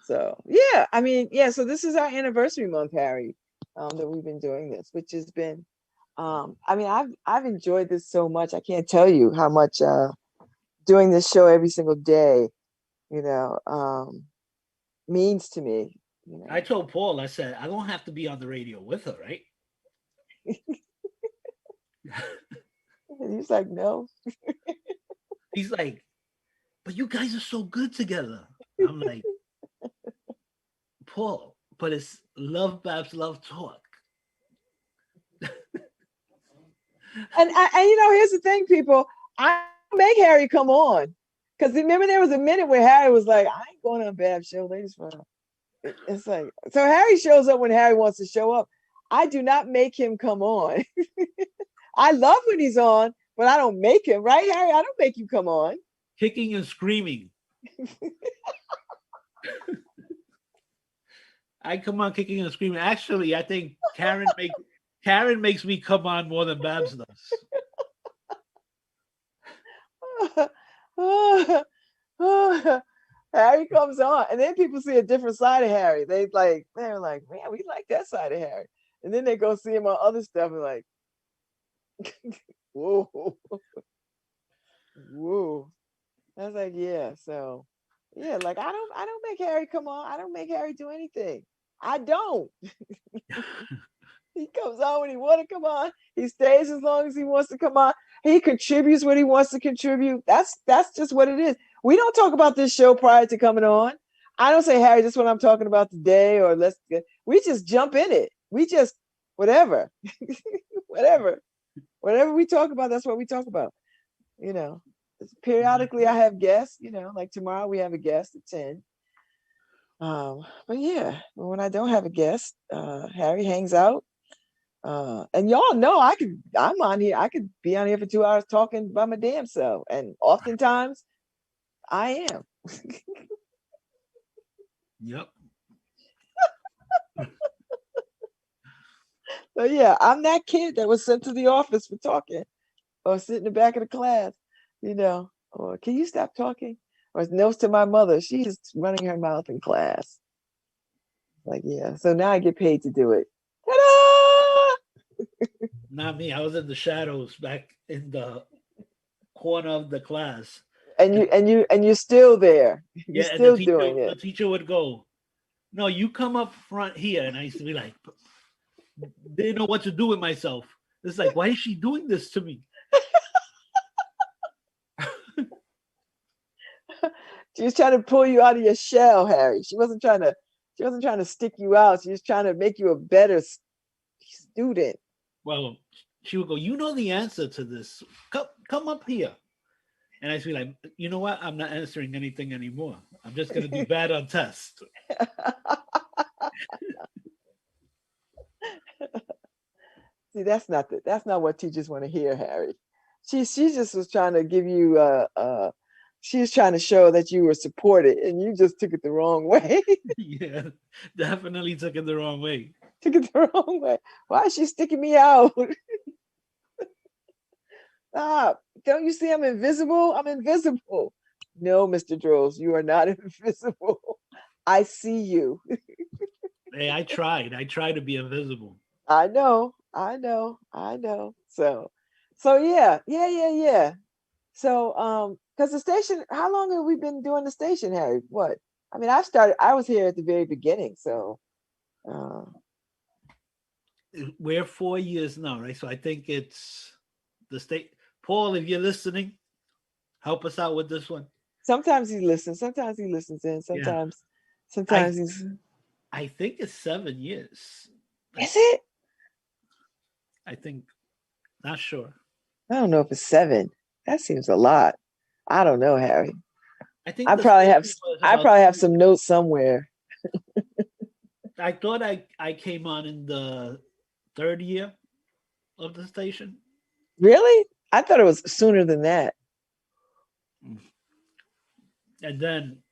so this is our anniversary month, Harry, that we've been doing this, which has been I've enjoyed this so much. I can't tell you how much doing this show every single day, means to me. You I know, told Paul, I said, I don't have to be on the radio with her, right? and he's like, no. He's like, but you guys are so good together. I'm like, Paul, but it's Love Babz, Love Talk. And you know, here's the thing, people. I make Harry come on because remember there was a minute where Harry was like, I ain't going on Babz show, ladies. It's like so Harry shows up when Harry wants to show up. I do not make him come on. I love when he's on, but I don't make him, right, Harry? I don't make you come on. Kicking and screaming. I come on kicking and screaming. Actually, I think Karen makes me come on more than Babz does. Harry comes on, and then people see a different side of Harry. They're like, man, we like that side of Harry. And then they go see him on other stuff and like, whoa, whoa. I was like, yeah. So, yeah, like I don't make Harry come on. I don't make Harry do anything. I don't. He comes on when he want to come on. He stays as long as he wants to come on. He contributes when he wants to contribute. That's just what it is. We don't talk about this show prior to coming on. I don't say, Harry, this is what I'm talking about today, or we just jump in it. We just whatever, whatever we talk about. That's what we talk about. You know, periodically I have guests. You know, like tomorrow we have a guest at 10. But yeah, when I don't have a guest, Harry hangs out. And y'all know I'm on here. I could be on here for 2 hours talking by my damn self. And oftentimes I am. Yep. So yeah, I'm that kid that was sent to the office for talking or sit in the back of the class, you know, or can you stop talking? Or notes to my mother, she's running her mouth in class. Like, yeah. So now I get paid to do it. Ta-da! Not me. I was in the shadows back in the corner of the class. And you're still there. You're Yeah, and the still doing the it. teacher would go, no, you come up front here. And I used to be like, didn't know what to do with myself. It's like, why is she doing this to me? She was trying to pull you out of your shell, Harry. She wasn't trying to stick you out. She was trying to make you a better student. Well, she would go, you know the answer to this. Come up here. And I'd be like, you know what? I'm not answering anything anymore. I'm just going to do bad on tests. See, that's not what teachers want to hear, Harry. She just was trying to give you she was trying to show that you were supported, and you just took it the wrong way. Yeah, definitely took it the wrong way. Took it the wrong way. Why is she sticking me out? Stop. Don't you see I'm invisible? I'm invisible. No, Mr. Dros, you are not invisible. I see you. Hey, I tried. I tried to be invisible. I know. So yeah. So because the station, how long have we been doing the station, Harry? What? I mean, I was here at the very beginning, so We're 4 years now, right? So I think it's the state. Paul, if you're listening, help us out with this one. sometimes he listens in, Yeah. sometimes he's I think it's 7 years. is it? I think, not sure. I don't know if it's 7. That seems a lot. I don't know, Harry. I think I the probably station have was I about probably have some notes somewhere. I thought I came on in the 3rd year of the station. Really? I thought it was sooner than that. And then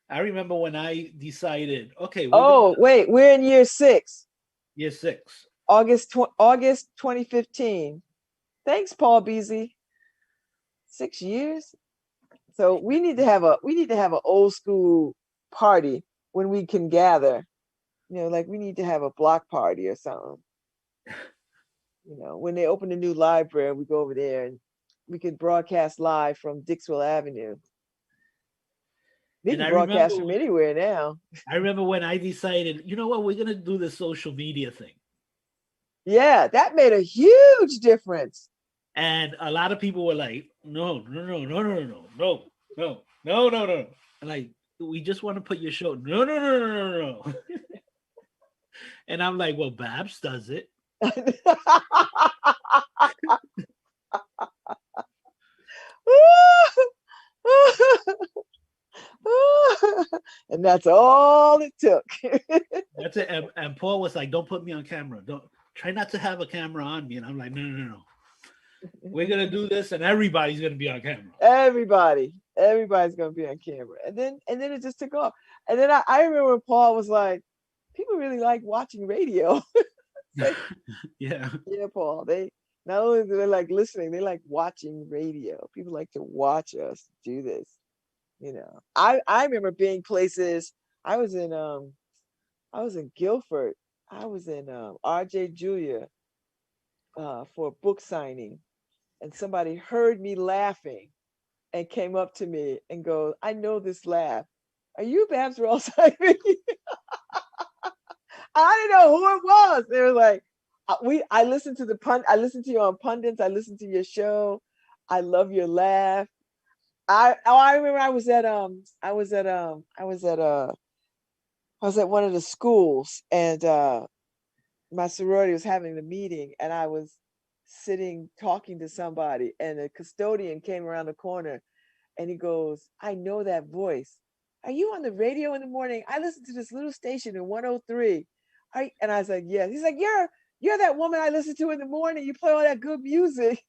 I remember when I decided, okay, Wait, we're in year 6. year 6. August 2015. Thanks, Paul Beasy. 6 years. So we need to have an old school party when we can gather. You know, like we need to have a block party or something. You know, when they open a new library, we go over there and we could broadcast live from Dixwell Avenue. They And can broadcast from anywhere now. I remember when I decided, you know what, we're gonna do the social media thing. Yeah, that made a huge difference. And a lot of people were like, no, no, no, no, no, no, no, no, no, no, no. And like, we just want to put your show. No, no, no, no, no, no. And I'm like, well, Babz does it. And that's all it took. That's it. And Paul was like, don't put me on camera. Don't try not to have a camera on me. And I'm like, no, no, no, no. We're gonna do this, and everybody's gonna be on camera. Everybody's gonna be on camera. And then it just took off. And then I remember Paul was like, people really like watching radio. Like, yeah, Paul. They not only do they like listening, they like watching radio. People like to watch us do this. I remember being places. I was in Guilford. I was in RJ Julia for a book signing, and somebody heard me laughing and came up to me and goes, I know this laugh. Are you Babz Rawls-Ivy? I didn't know who it was. They were like, I listened to I listened to you on Pundits. I listened to your show. I love your laugh. I remember I was at one of the schools, and my sorority was having a meeting, and I was sitting talking to somebody, and a custodian came around the corner, and he goes, I know that voice. Are you on the radio in the morning? I listen to this little station in 103. And I was like, yes. He's like, you're that woman I listen to in the morning. You play all that good music.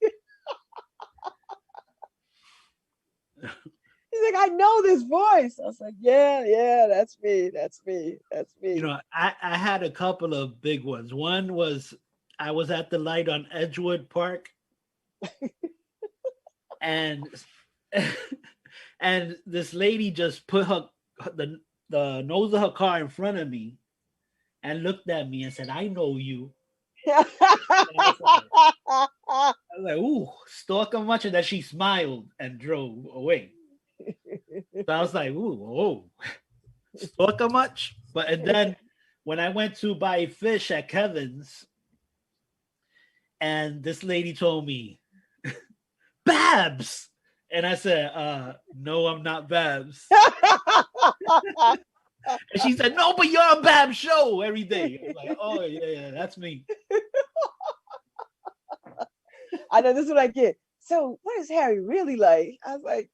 He's like, I know this voice. I was like, yeah, that's me. You know, I had a couple of big ones. One was I was at the light on Edgewood Park, and and this lady just put the nose of her car in front of me and looked at me and said, I know you. I was like, ooh, stalker much, and then she smiled and drove away. So I was like, ooh, oh, stalker much? And then when I went to buy fish at Kevin's, and this lady told me, Babz. And I said, no, I'm not Babz. And she said, no, but you're on Babz show every day. I was like, oh, yeah, that's me. I know, this is what I get. So what is Harry really like? I was like,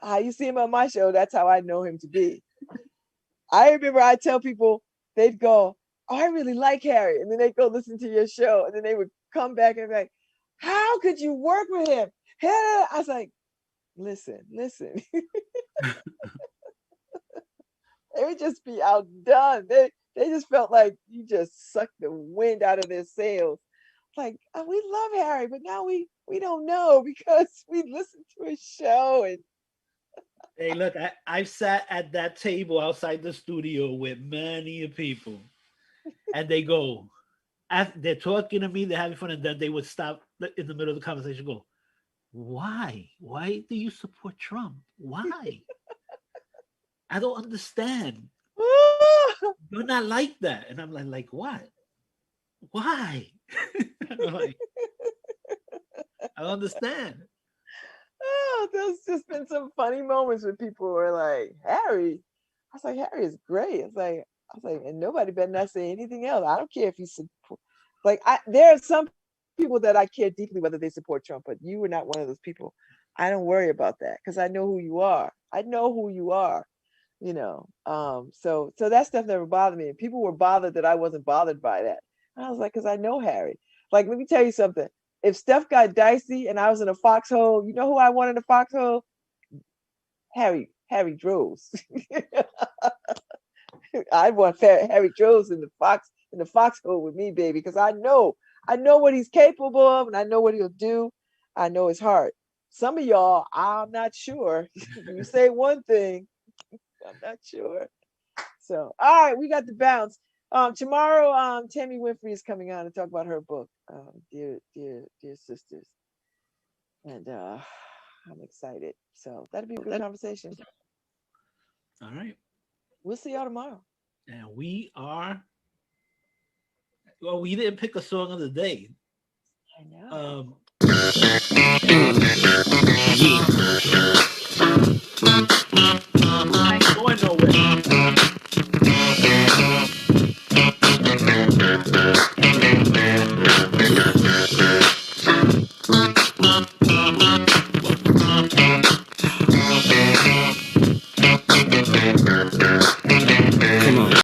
how you see him on my show, that's how I know him to be. I remember I tell people, they'd go, oh, I really like Harry. And then they'd go listen to your show. And then they would come back and be like, how could you work with him? I was like, listen. They would just be outdone. They just felt like you just sucked the wind out of their sails. Like, oh, we love Harry, but now we don't know because we listened to his show. And hey, look, I've sat at that table outside the studio with many people, and they go, they're talking to me, they're having fun, and then they would stop in the middle of the conversation, go, why do you support Trump? Why? I don't understand. You're not like that. And I'm like what? Why? I'm like, I don't understand. Oh, there's just been some funny moments when people were like, Harry. I was like, Harry is great. I was like, and nobody better not say anything else. I don't care if you support. Like, there are some people that I care deeply whether they support Trump, but you were not one of those people. I don't worry about that because I know who you are. So that stuff never bothered me. And people were bothered that I wasn't bothered by that. And I was like, because I know Harry. Like, let me tell you something. If stuff got dicey and I was in a foxhole, you know who I wanted in a foxhole? Harry Droves. I want Harry Droves in the foxhole with me, baby, because I know what he's capable of, and I know what he'll do. I know his heart. Some of y'all, I'm not sure. You say one thing, I'm not sure. So, all right, we got the bounce. Tomorrow, Tammy Winfrey is coming on to talk about her book, Dear Sisters. And I'm excited. So that'll be a good conversation. All right. We'll see y'all tomorrow. And we are, well, we didn't pick a song of the day. I know. Um,